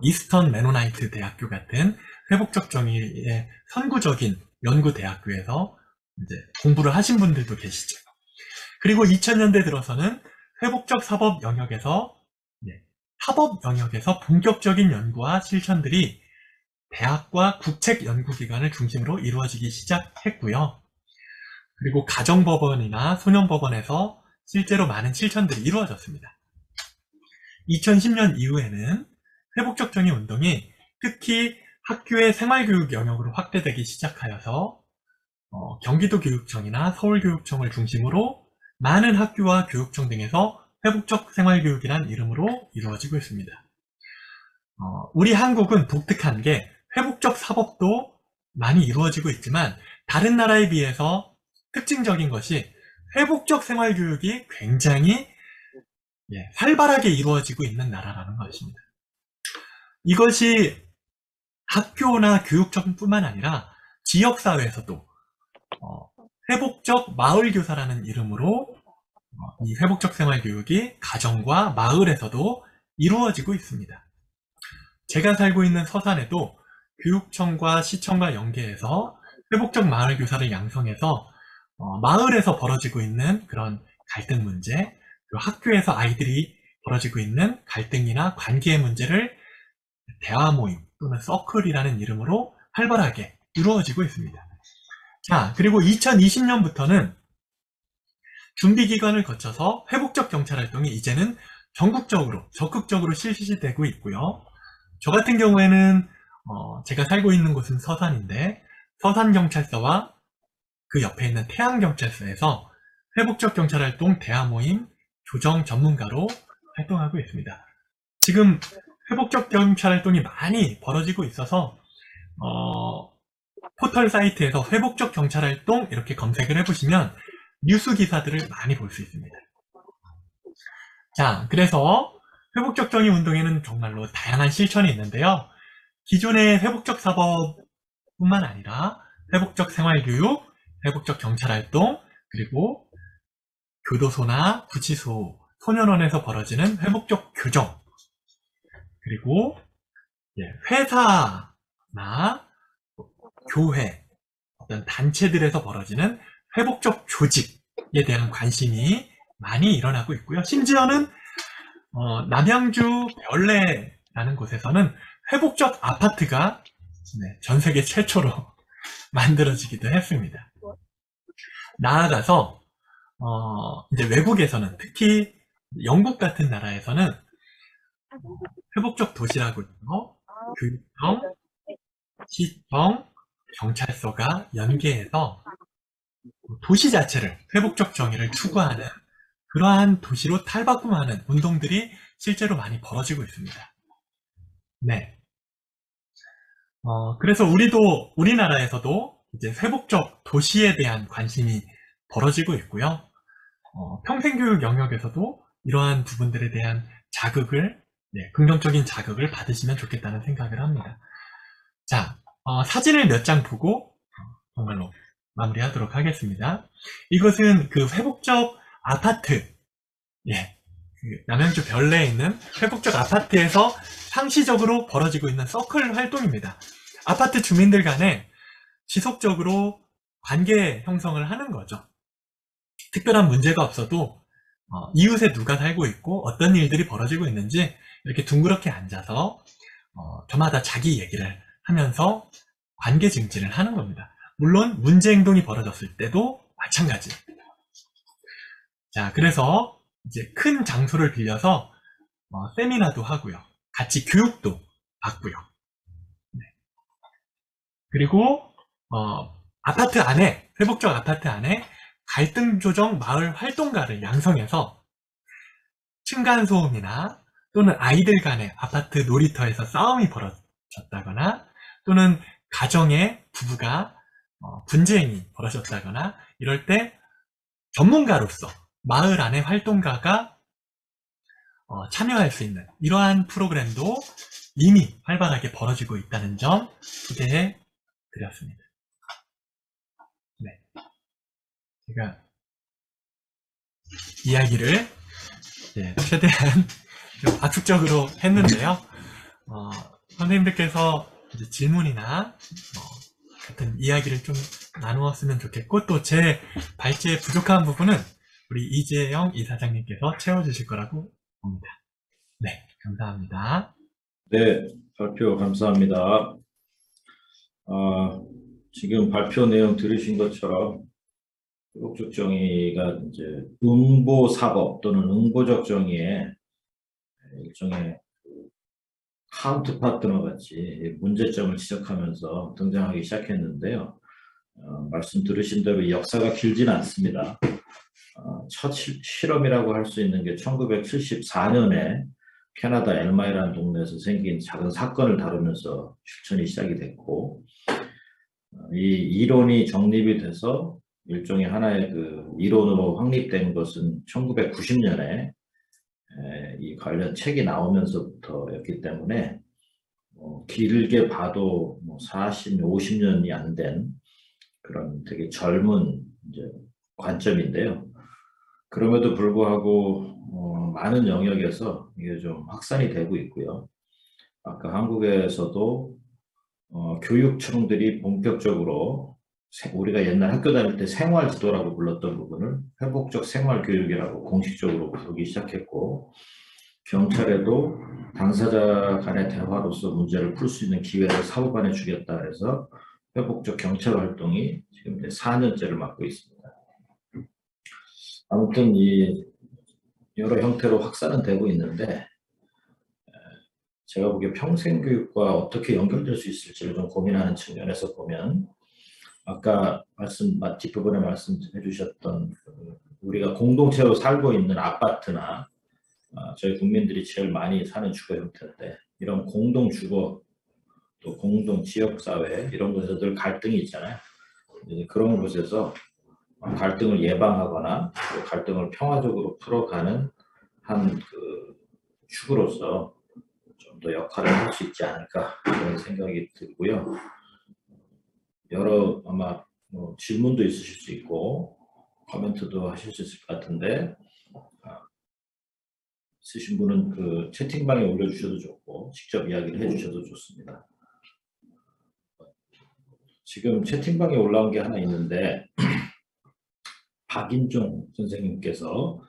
이스턴 메노나이트 대학교 같은 회복적 정의의 선구적인 연구대학교에서 이제 공부를 하신 분들도 계시죠. 그리고 2000년대 들어서는 회복적 사법 영역에서 본격적인 연구와 실천들이 대학과 국책연구기관을 중심으로 이루어지기 시작했고요. 그리고 가정법원이나 소년법원에서 실제로 많은 실천들이 이루어졌습니다. 2010년 이후에는 회복적 정의 운동이 특히 학교의 생활교육 영역으로 확대되기 시작하여서 경기도교육청이나 서울교육청을 중심으로 많은 학교와 교육청 등에서 회복적 생활교육이란 이름으로 이루어지고 있습니다. 우리 한국은 독특한 게 회복적 사법도 많이 이루어지고 있지만 다른 나라에 비해서 특징적인 것이 회복적 생활교육이 굉장히 활발하게 이루어지고 있는 나라라는 것입니다. 이것이 학교나 교육청뿐만 아니라 지역사회에서도 회복적 마을교사라는 이름으로 이 회복적 생활교육이 가정과 마을에서도 이루어지고 있습니다. 제가 살고 있는 서산에도 교육청과 시청과 연계해서 회복적 마을교사를 양성해서 마을에서 벌어지고 있는 그런 갈등 문제, 그리고 학교에서 아이들이 벌어지고 있는 갈등이나 관계의 문제를 대화 모임 또는 서클이라는 이름으로 활발하게 이루어지고 있습니다. 자, 그리고 2020년부터는 준비기관을 거쳐서 회복적 경찰활동이 이제는 전국적으로 적극적으로 실시되고 있고요. 저 같은 경우에는 제가 살고 있는 곳은 서산인데 서산경찰서와 그 옆에 있는 태안경찰서에서 회복적 경찰활동 대화모임 조정 전문가로 활동하고 있습니다. 지금 회복적 경찰활동이 많이 벌어지고 있어서 포털 사이트에서 회복적 경찰활동 이렇게 검색을 해보시면 뉴스 기사들을 많이 볼 수 있습니다. 자, 그래서 회복적 정의 운동에는 정말로 다양한 실천이 있는데요. 기존의 회복적 사법뿐만 아니라 회복적 생활교육, 회복적 경찰활동, 그리고 교도소나 구치소, 소년원에서 벌어지는 회복적 교정, 그리고 회사나 교회, 어떤 단체들에서 벌어지는 회복적 조직에 대한 관심이 많이 일어나고 있고요. 심지어는 남양주 별내라는 곳에서는 회복적 아파트가 전 세계 최초로 만들어지기도 했습니다. 나아가서 이제 외국에서는, 특히 영국 같은 나라에서는 회복적 도시라고 해서 교육청, 시청, 경찰서가 연계해서 도시 자체를 회복적 정의를 추구하는 그러한 도시로 탈바꿈하는 운동들이 실제로 많이 벌어지고 있습니다. 네. 그래서 우리나라에서도 이제 회복적 도시에 대한 관심이 벌어지고 있고요. 평생교육 영역에서도 이러한 부분들에 대한 자극을, 긍정적인 자극을 받으시면 좋겠다는 생각을 합니다. 자, 사진을 몇 장 보고 정말로 마무리하도록 하겠습니다. 이것은 그 회복적 아파트, 남양주 별내에 있는 회복적 아파트에서 상시적으로 벌어지고 있는 서클 활동입니다. 아파트 주민들 간에 지속적으로 관계 형성을 하는 거죠. 특별한 문제가 없어도 이웃에 누가 살고 있고 어떤 일들이 벌어지고 있는지 이렇게 둥그렇게 앉아서 저마다 자기 얘기를 하면서 관계 증진을 하는 겁니다. 물론 문제 행동이 벌어졌을 때도 마찬가지입니다. 자, 그래서 이제 큰 장소를 빌려서 세미나도 하고요. 같이 교육도 받고요. 그리고 아파트 안에, 회복적 아파트 안에 갈등 조정 마을 활동가를 양성해서 층간소음이나 또는 아이들 간의 아파트 놀이터에서 싸움이 벌어졌다거나 또는 가정의 부부가 분쟁이 벌어졌다거나 이럴 때 전문가로서 마을 안의 활동가가 참여할 수 있는 이러한 프로그램도 이미 활발하게 벌어지고 있다는 점 소개해 드렸습니다. 네. 제가 이야기를 최대한 좀 압축적으로 했는데요. 선생님들께서 이제 질문이나 같은 이야기를 좀 나누었으면 좋겠고, 또 제 발제에 부족한 부분은 우리 이재영 이사장님께서 채워주실 거라고 봅니다. 네, 감사합니다. 네, 발표 감사합니다. 지금 발표 내용 들으신 것처럼 회복적 정의가 이제 응보사법 또는 응보적 정의의 일종의 카운트 파트너 같이 문제점을 지적하면서 등장하기 시작했는데요. 말씀 들으신 대로 역사가 길지는 않습니다. 첫 실험이라고 할 수 있는 게 1974년에 캐나다 엘마이라는 동네에서 생긴 작은 사건을 다루면서 실천이 시작이 됐고, 이 이론이 정립이 돼서 일종의 하나의 그 이론으로 확립된 것은 1990년에 이 관련 책이 나오면서부터였기 때문에 길게 봐도 40, 50년이 안 된 그런 되게 젊은 이제 관점인데요. 그럼에도 불구하고 많은 영역에서 이게 좀 확산이 되고 있고요. 아까 한국에서도 교육청들이 본격적으로 우리가 옛날 학교 다닐 때 생활 지도라고 불렀던 부분을 회복적 생활 교육이라고 공식적으로 부르기 시작했고, 경찰에도 당사자 간의 대화로서 문제를 풀 수 있는 기회를 사법안에 주겠다 해서 회복적 경찰 활동이 지금 4년째를 맡고 있습니다. 아무튼 이 여러 형태로 확산은 되고 있는데, 제가 보기에 평생교육과 어떻게 연결될 수 있을지를 좀 고민하는 측면에서 보면, 아까 뒷부분에 말씀해 주셨던 우리가 공동체로 살고 있는 아파트나 저희 국민들이 제일 많이 사는 주거 형태인데, 이런 공동 주거 또 공동 지역사회 이런 곳에서 늘 갈등이 있잖아요. 그런 곳에서 갈등을 예방하거나 갈등을 평화적으로 풀어가는 한 그 축으로서 좀 더 역할을 할 수 있지 않을까 그런 생각이 들고요. 여러 아마 뭐 질문도 있으실 수 있고 코멘트도 하실 수 있을 것 같은데 쓰신 분은 그 채팅방에 올려주셔도 좋고 직접 이야기를 해주셔도 좋습니다. 지금 채팅방에 올라온 게 하나 있는데 박인종 선생님께서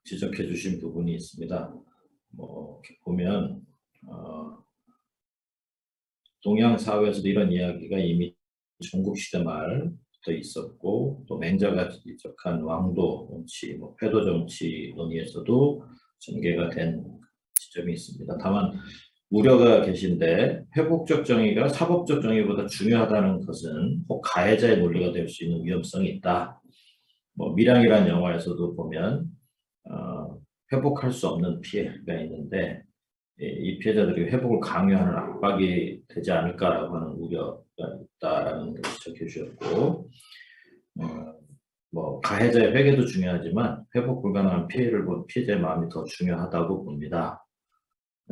지적해 주신 부분이 있습니다. 뭐 이렇게 보면 동양 사회에서도 이런 이야기가 이미 중국시대 말부터 있었고 또 맹자가 지적한 왕도 정치, 뭐 패도 정치 논의에서도 전개가 된 지점이 있습니다. 다만 우려가 계신데 회복적 정의가 사법적 정의보다 중요하다는 것은 혹 가해자의 논리가 될 수 있는 위험성이 있다. 뭐 밀양이라는 영화에서도 보면 회복할 수 없는 피해가 있는데 이 피해자들이 회복을 강요하는 압박이 되지 않을까라고 하는 우려가 있다라는 것을 지적해 주셨고 뭐 가해자의 회개도 중요하지만 회복 불가능한 피해를 본 피해자의 마음이 더 중요하다고 봅니다.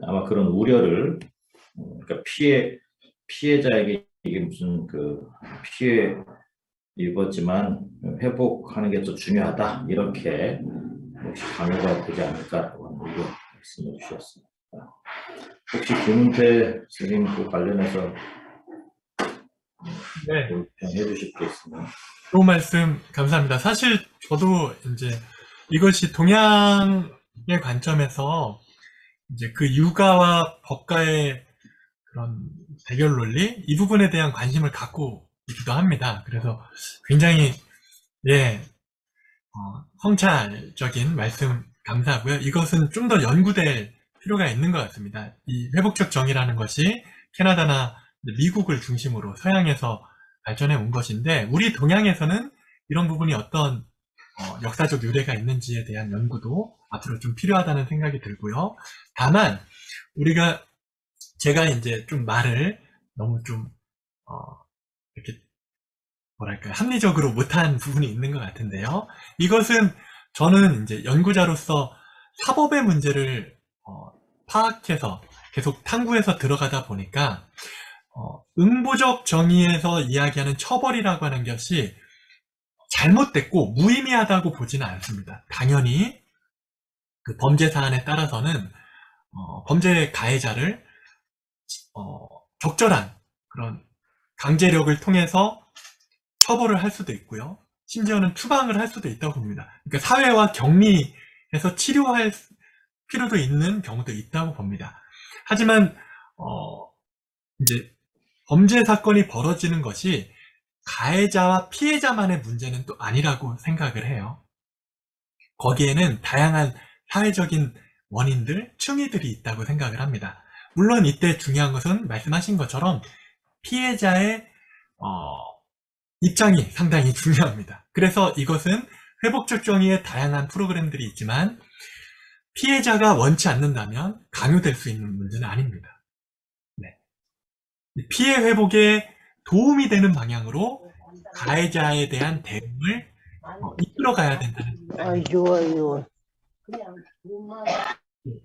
아마 그런 우려를 그러니까 피해자에게 이게 무슨 그 피해 입었지만 회복하는 게 더 중요하다 이렇게 혹시 강요가 되지 않을까라고 하는 우려 말씀해 주셨습니다. 혹시 김은태 선생님 그 관련해서 네. 불평해 주실 게 있으면. 좋은 말씀 감사합니다. 사실 저도 이제 이것이 동양의 관점에서 이제 그 육아와 법가의 그런 대결 논리 이 부분에 대한 관심을 갖고 있기도 합니다. 그래서 굉장히 성찰적인 말씀 감사하고요. 이것은 좀 더 연구될 필요가 있는 것 같습니다. 이 회복적 정의라는 것이 캐나다나 미국을 중심으로 서양에서 발전해 온 것인데 우리 동양에서는 이런 부분이 어떤 역사적 유래가 있는지에 대한 연구도 앞으로 좀 필요하다는 생각이 들고요. 다만 제가 이제 좀 말을 너무 좀 이렇게 뭐랄까요 합리적으로 못한 부분이 있는 것 같은데요. 이것은 저는 이제 연구자로서 사법의 문제를 파악해서 계속 탐구해서 들어가다 보니까 응보적 정의에서 이야기하는 처벌이라고 하는 것이 잘못됐고 무의미하다고 보지는 않습니다. 당연히 그 범죄 사안에 따라서는 범죄 가해자를 적절한 그런 강제력을 통해서 처벌을 할 수도 있고요. 심지어는 추방을 할 수도 있다고 봅니다. 그러니까 사회와 격리해서 치료할 필요도 있는 경우도 있다고 봅니다. 하지만 이제 범죄 사건이 벌어지는 것이 가해자와 피해자만의 문제는 또 아니라고 생각을 해요. 거기에는 다양한 사회적인 원인들, 충의들이 있다고 생각을 합니다. 물론 이때 중요한 것은 말씀하신 것처럼 피해자의 입장이 상당히 중요합니다. 그래서 이것은 회복적 정의의 다양한 프로그램들이 있지만 피해자가 원치 않는다면 강요될 수 있는 문제는 아닙니다. 네. 피해 회복에 도움이 되는 방향으로 가해자에 대한 대응을 이끌어가야 된다는 생각입니다.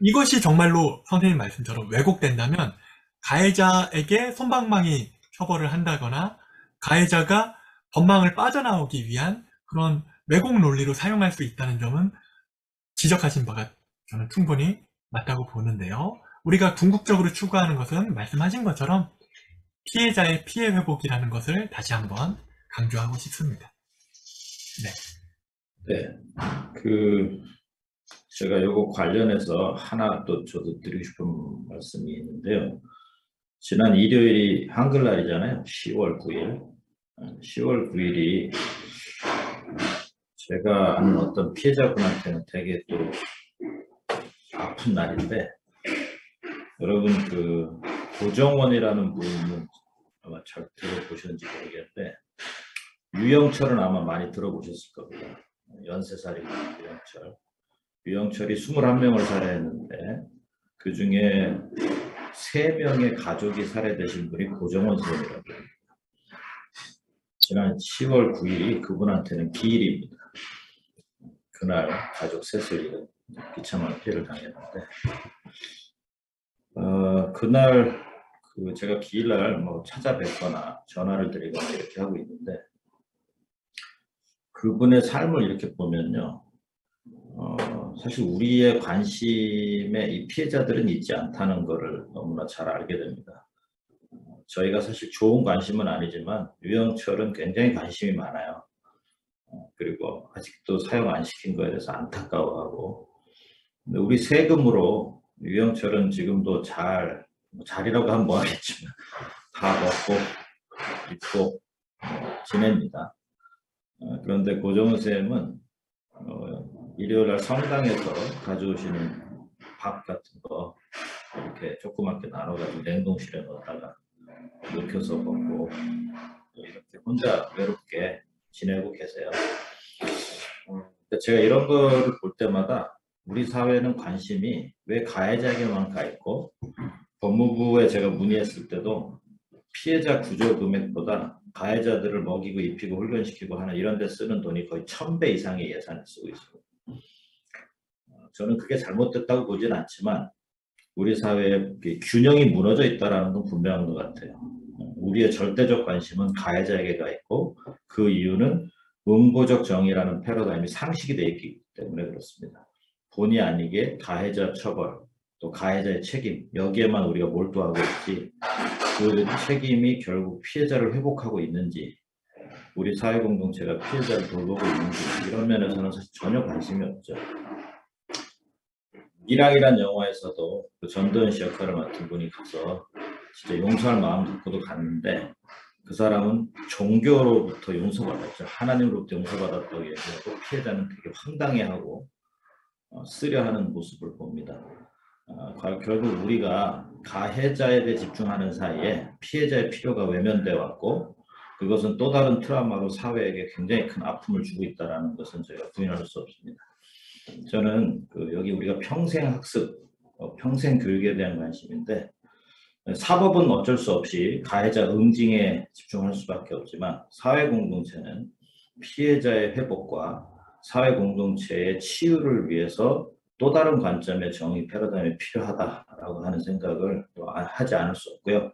이것이 정말로 선생님 말씀처럼 왜곡된다면 가해자에게 솜방망이 처벌을 한다거나 가해자가 법망을 빠져나오기 위한 그런 왜곡 논리로 사용할 수 있다는 점은 지적하신 바가 저는 충분히 맞다고 보는데요. 우리가 궁극적으로 추구하는 것은 말씀하신 것처럼 피해자의 피해 회복이라는 것을 다시 한번 강조하고 싶습니다. 네. 제가 요거 관련해서 하나 또 저도 드리고 싶은 말씀이 있는데요. 지난 일요일이 한글날이잖아요. 10월 9일. 10월 9일이 제가 아는 어떤 피해자분한테는 되게 또 아픈 날인데, 여러분 고정원이라는 분은 아마 잘 들어보셨는지 모르겠는데 유영철은 아마 많이 들어보셨을 겁니다. 연쇄살인 유영철. 유영철이 21명을 살해했는데 그 중에 3명의 가족이 살해되신 분이 고정원 선생이라고 합니다. 지난 10월 9일이 그분한테는 기일입니다. 그날 가족 셋을 잃은 비참한 피해를 당했는데, 그날 제가 기일날 뭐 찾아뵙거나 전화를 드리거나 이렇게 하고 있는데, 그분의 삶을 이렇게 보면요, 사실 우리의 관심에 이 피해자들은 있지 않다는 것을 너무나 잘 알게 됩니다. 저희가 사실 좋은 관심은 아니지만 유영철은 굉장히 관심이 많아요. 그리고 아직도 사용 안 시킨 거에 대해서 안타까워하고, 근데 우리 세금으로 유영철은 지금도 잘이라고 하면 뭐하겠지만 다 먹고 입고 지냅니다. 그런데 고정은 쌤은 일요일날 성당에서 가져오시는 밥 같은 거 이렇게 조그맣게 나눠가지고 냉동실에 넣었다가 녹여서 먹고 이렇게 혼자 외롭게 지내고 계세요. 제가 이런 거를 볼 때마다 우리 사회는 관심이 왜 가해자에게만 가 있고, 법무부에 제가 문의했을 때도 피해자 구조 금액보다 가해자들을 먹이고 입히고 훈련시키고 하는 이런 데 쓰는 돈이 거의 1000배 이상의 예산을 쓰고 있습니다. 저는 그게 잘못됐다고 보진 않지만 우리 사회의 균형이 무너져 있다는 건 분명한 것 같아요. 우리의 절대적 관심은 가해자에게 가 있고, 그 이유는 음보적 정의라는 패러다임이 상식이 되어 있기 때문에 그렇습니다. 본의 아니게 가해자 처벌, 또 가해자의 책임, 여기에만 우리가 몰두하고 있지, 그 책임이 결국 피해자를 회복하고 있는지, 우리 사회 공동체가 피해자를 돌보고 있는지, 이런 면에서는 사실 전혀 관심이 없죠. 미랑이란 영화에서도 그 전도연 씨 역할을 맡은 분이 가서 진짜 용서할 마음 갖고도 갔는데, 그 사람은 종교로부터 용서받았죠. 하나님으로부터 용서받았다고 얘기하고 피해자는 되게 황당해하고 쓰려하는 모습을 봅니다. 결국 우리가 가해자에 대해 집중하는 사이에 피해자의 필요가 외면돼 왔고, 그것은 또 다른 트라우마로 사회에게 굉장히 큰 아픔을 주고 있다는 것은 저희가 부인할 수 없습니다. 저는 여기 우리가 평생 학습, 평생 교육에 대한 관심인데, 사법은 어쩔 수 없이 가해자 응징에 집중할 수밖에 없지만 사회 공동체는 피해자의 회복과 사회 공동체의 치유를 위해서 또 다른 관점의 정의 패러다임이 필요하다라고 하는 생각을 또 하지 않을 수 없고요.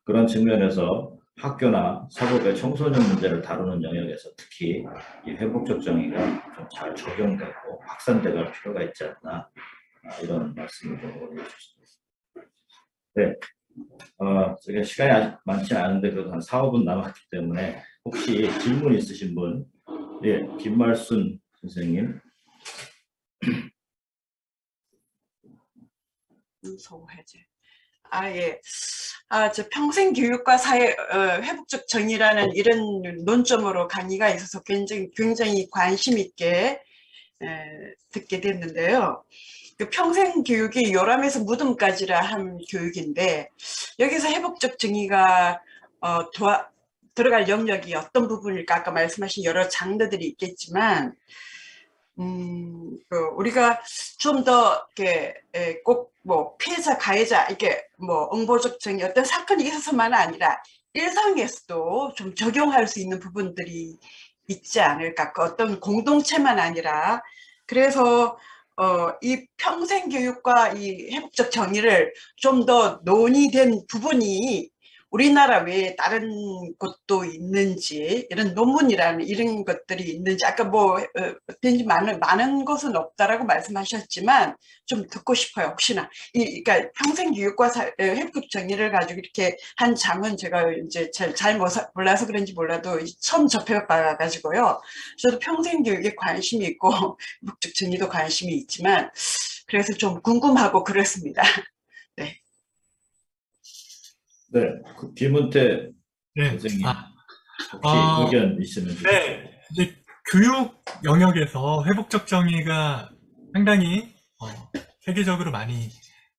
그런 측면에서 학교나 사법의 청소년 문제를 다루는 영역에서 특히 이 회복적 정의가 좀 잘 적용되고 확산돼 갈 필요가 있지 않나, 이런 말씀을 좀 올려주셨습니다. 네. 제가 시간이 아직 많지 않은데 그래도 한 4, 5분 남았기 때문에 혹시 질문 있으신 분, 예, 김말순 선생님. 소해제. 예. 저 평생 교육과 사회 회복적 정의라는 이런 논점으로 강의가 있어서 굉장히 관심 있게 듣게 됐는데요. 그 평생 교육이 요람에서 무덤까지라 한 교육인데, 여기서 회복적 정의가 들어갈 영역이 어떤 부분일까? 아까 말씀하신 여러 장르들이 있겠지만, 우리가 좀 더 이렇게 꼭 뭐 피해자, 가해자, 이게 뭐 응보적 정의 어떤 사건이 있어서만 아니라 일상에서도 좀 적용할 수 있는 부분들이 있지 않을까? 그 어떤 공동체만 아니라. 그래서 이 평생 교육과 이 회복적 정의를 좀 더 논의된 부분이 우리나라 외에 다른 곳도 있는지, 이런 논문이라는 이런 것들이 있는지, 아까 뭐 어떤지 많은 것은 없다라고 말씀하셨지만 좀 듣고 싶어요. 혹시나 그러니까 평생 교육과 회복 정의를 가지고 이렇게 한 장은 제가 이제 잘 몰라서 그런지 몰라도 처음 접해봐 가지고요. 저도 평생 교육에 관심이 있고 회복적 정의도 관심이 있지만 그래서 좀 궁금하고 그렇습니다. 네. 네, 김은태 네. 선생님, 혹시 의견 있으면 주세요. 네. 이제 교육 영역에서 회복적 정의가 상당히 세계적으로 많이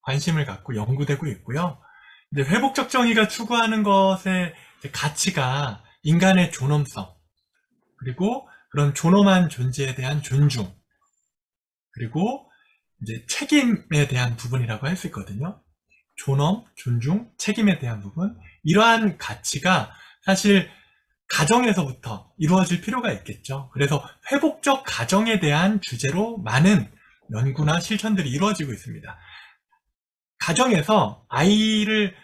관심을 갖고 연구되고 있고요. 이제 회복적 정의가 추구하는 것의 가치가 인간의 존엄성, 그리고 그런 존엄한 존재에 대한 존중, 그리고 이제 책임에 대한 부분이라고 할 수 있거든요. 존엄, 존중, 책임에 대한 부분, 이러한 가치가 사실 가정에서부터 이루어질 필요가 있겠죠. 그래서 회복적 가정에 대한 주제로 많은 연구나 실천들이 이루어지고 있습니다. 가정에서 아이를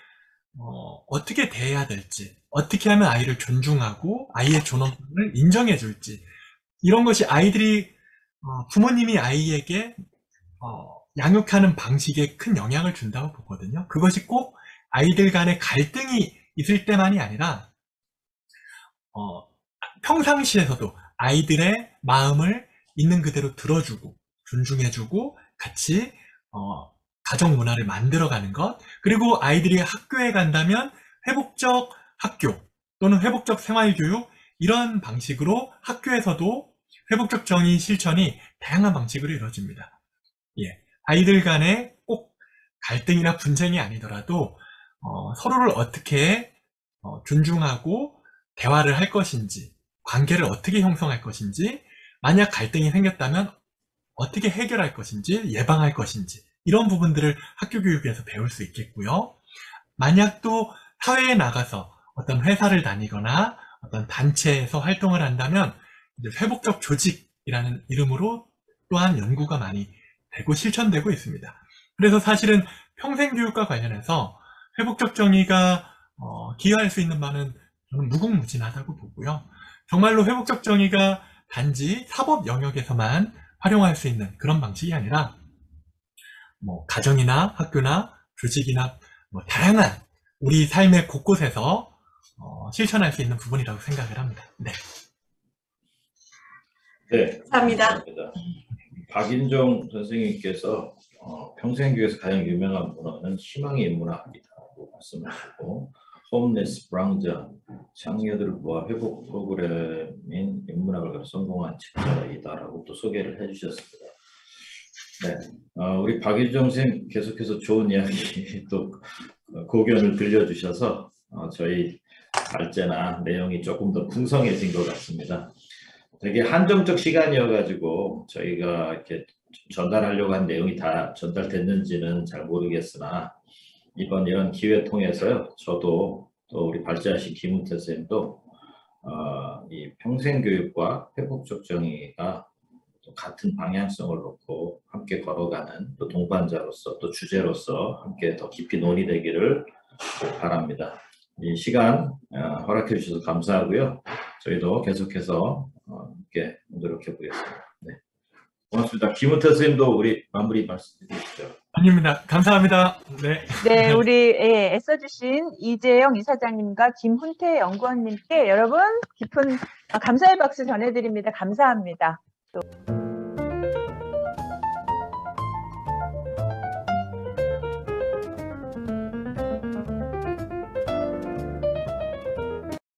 어떻게 대해야 될지, 어떻게 하면 아이를 존중하고 아이의 존엄성을 인정해 줄지, 이런 것이 아이들이 부모님이 아이에게 양육하는 방식에 큰 영향을 준다고 보거든요. 그것이 꼭 아이들 간의 갈등이 있을 때만이 아니라 평상시에서도 아이들의 마음을 있는 그대로 들어주고 존중해주고 같이 가정 문화를 만들어가는 것, 그리고 아이들이 학교에 간다면 회복적 학교 또는 회복적 생활교육, 이런 방식으로 학교에서도 회복적 정의 실천이 다양한 방식으로 이루어집니다. 예, 아이들 간에 꼭 갈등이나 분쟁이 아니더라도 서로를 어떻게 존중하고 대화를 할 것인지, 관계를 어떻게 형성할 것인지, 만약 갈등이 생겼다면 어떻게 해결할 것인지, 예방할 것인지, 이런 부분들을 학교 교육에서 배울 수 있겠고요. 만약 또 사회에 나가서 어떤 회사를 다니거나 어떤 단체에서 활동을 한다면 이제 회복적 조직이라는 이름으로 또한 연구가 많이 되고 실천되고 있습니다. 그래서 사실은 평생교육과 관련해서 회복적 정의가 기여할 수 있는 바는 저는 무궁무진하다고 보고요. 정말로 회복적 정의가 단지 사법 영역에서만 활용할 수 있는 그런 방식이 아니라 가정이나 학교나 조직이나 다양한 우리 삶의 곳곳에서 실천할 수 있는 부분이라고 생각을 합니다. 네. 네, 감사합니다. 박인종 선생님께서 평생교육에서 가장 유명한 문화는 희망의 문화이라고 말씀하시고, 홈리스 브랑자, 장애들을 모아 회복 프로그램인 인문학을 성공한 책자이다라고 또 소개를 해주셨습니다. 네, 우리 박인종 선생님 계속해서 좋은 이야기 또 고견을 들려주셔서 저희 발제나 내용이 조금 더 풍성해진 것 같습니다. 되게 한정적 시간이어가지고 저희가 이렇게 전달하려고 한 내용이 다 전달됐는지는 잘 모르겠으나, 이번 이런 기회 통해서요, 저도 또 우리 발제하신 김은태 선생님도 이 평생교육과 회복적 정의가 또 같은 방향성을 놓고 함께 걸어가는 또 동반자로서 또 주제로서 함께 더 깊이 논의되기를 바랍니다. 이 시간 허락해 주셔서 감사하고요. 저희도 계속해서 함께 노력해 보겠습니다. 네. 고맙습니다. 김은태 선생님도 우리 마무리 말씀해 주시죠. 아닙니다. 감사합니다. 네. 네, 우리 애써주신 이재영 이사장님과 김훈태 연구원님께 여러분 깊은 감사의 박수 전해드립니다. 감사합니다. 또.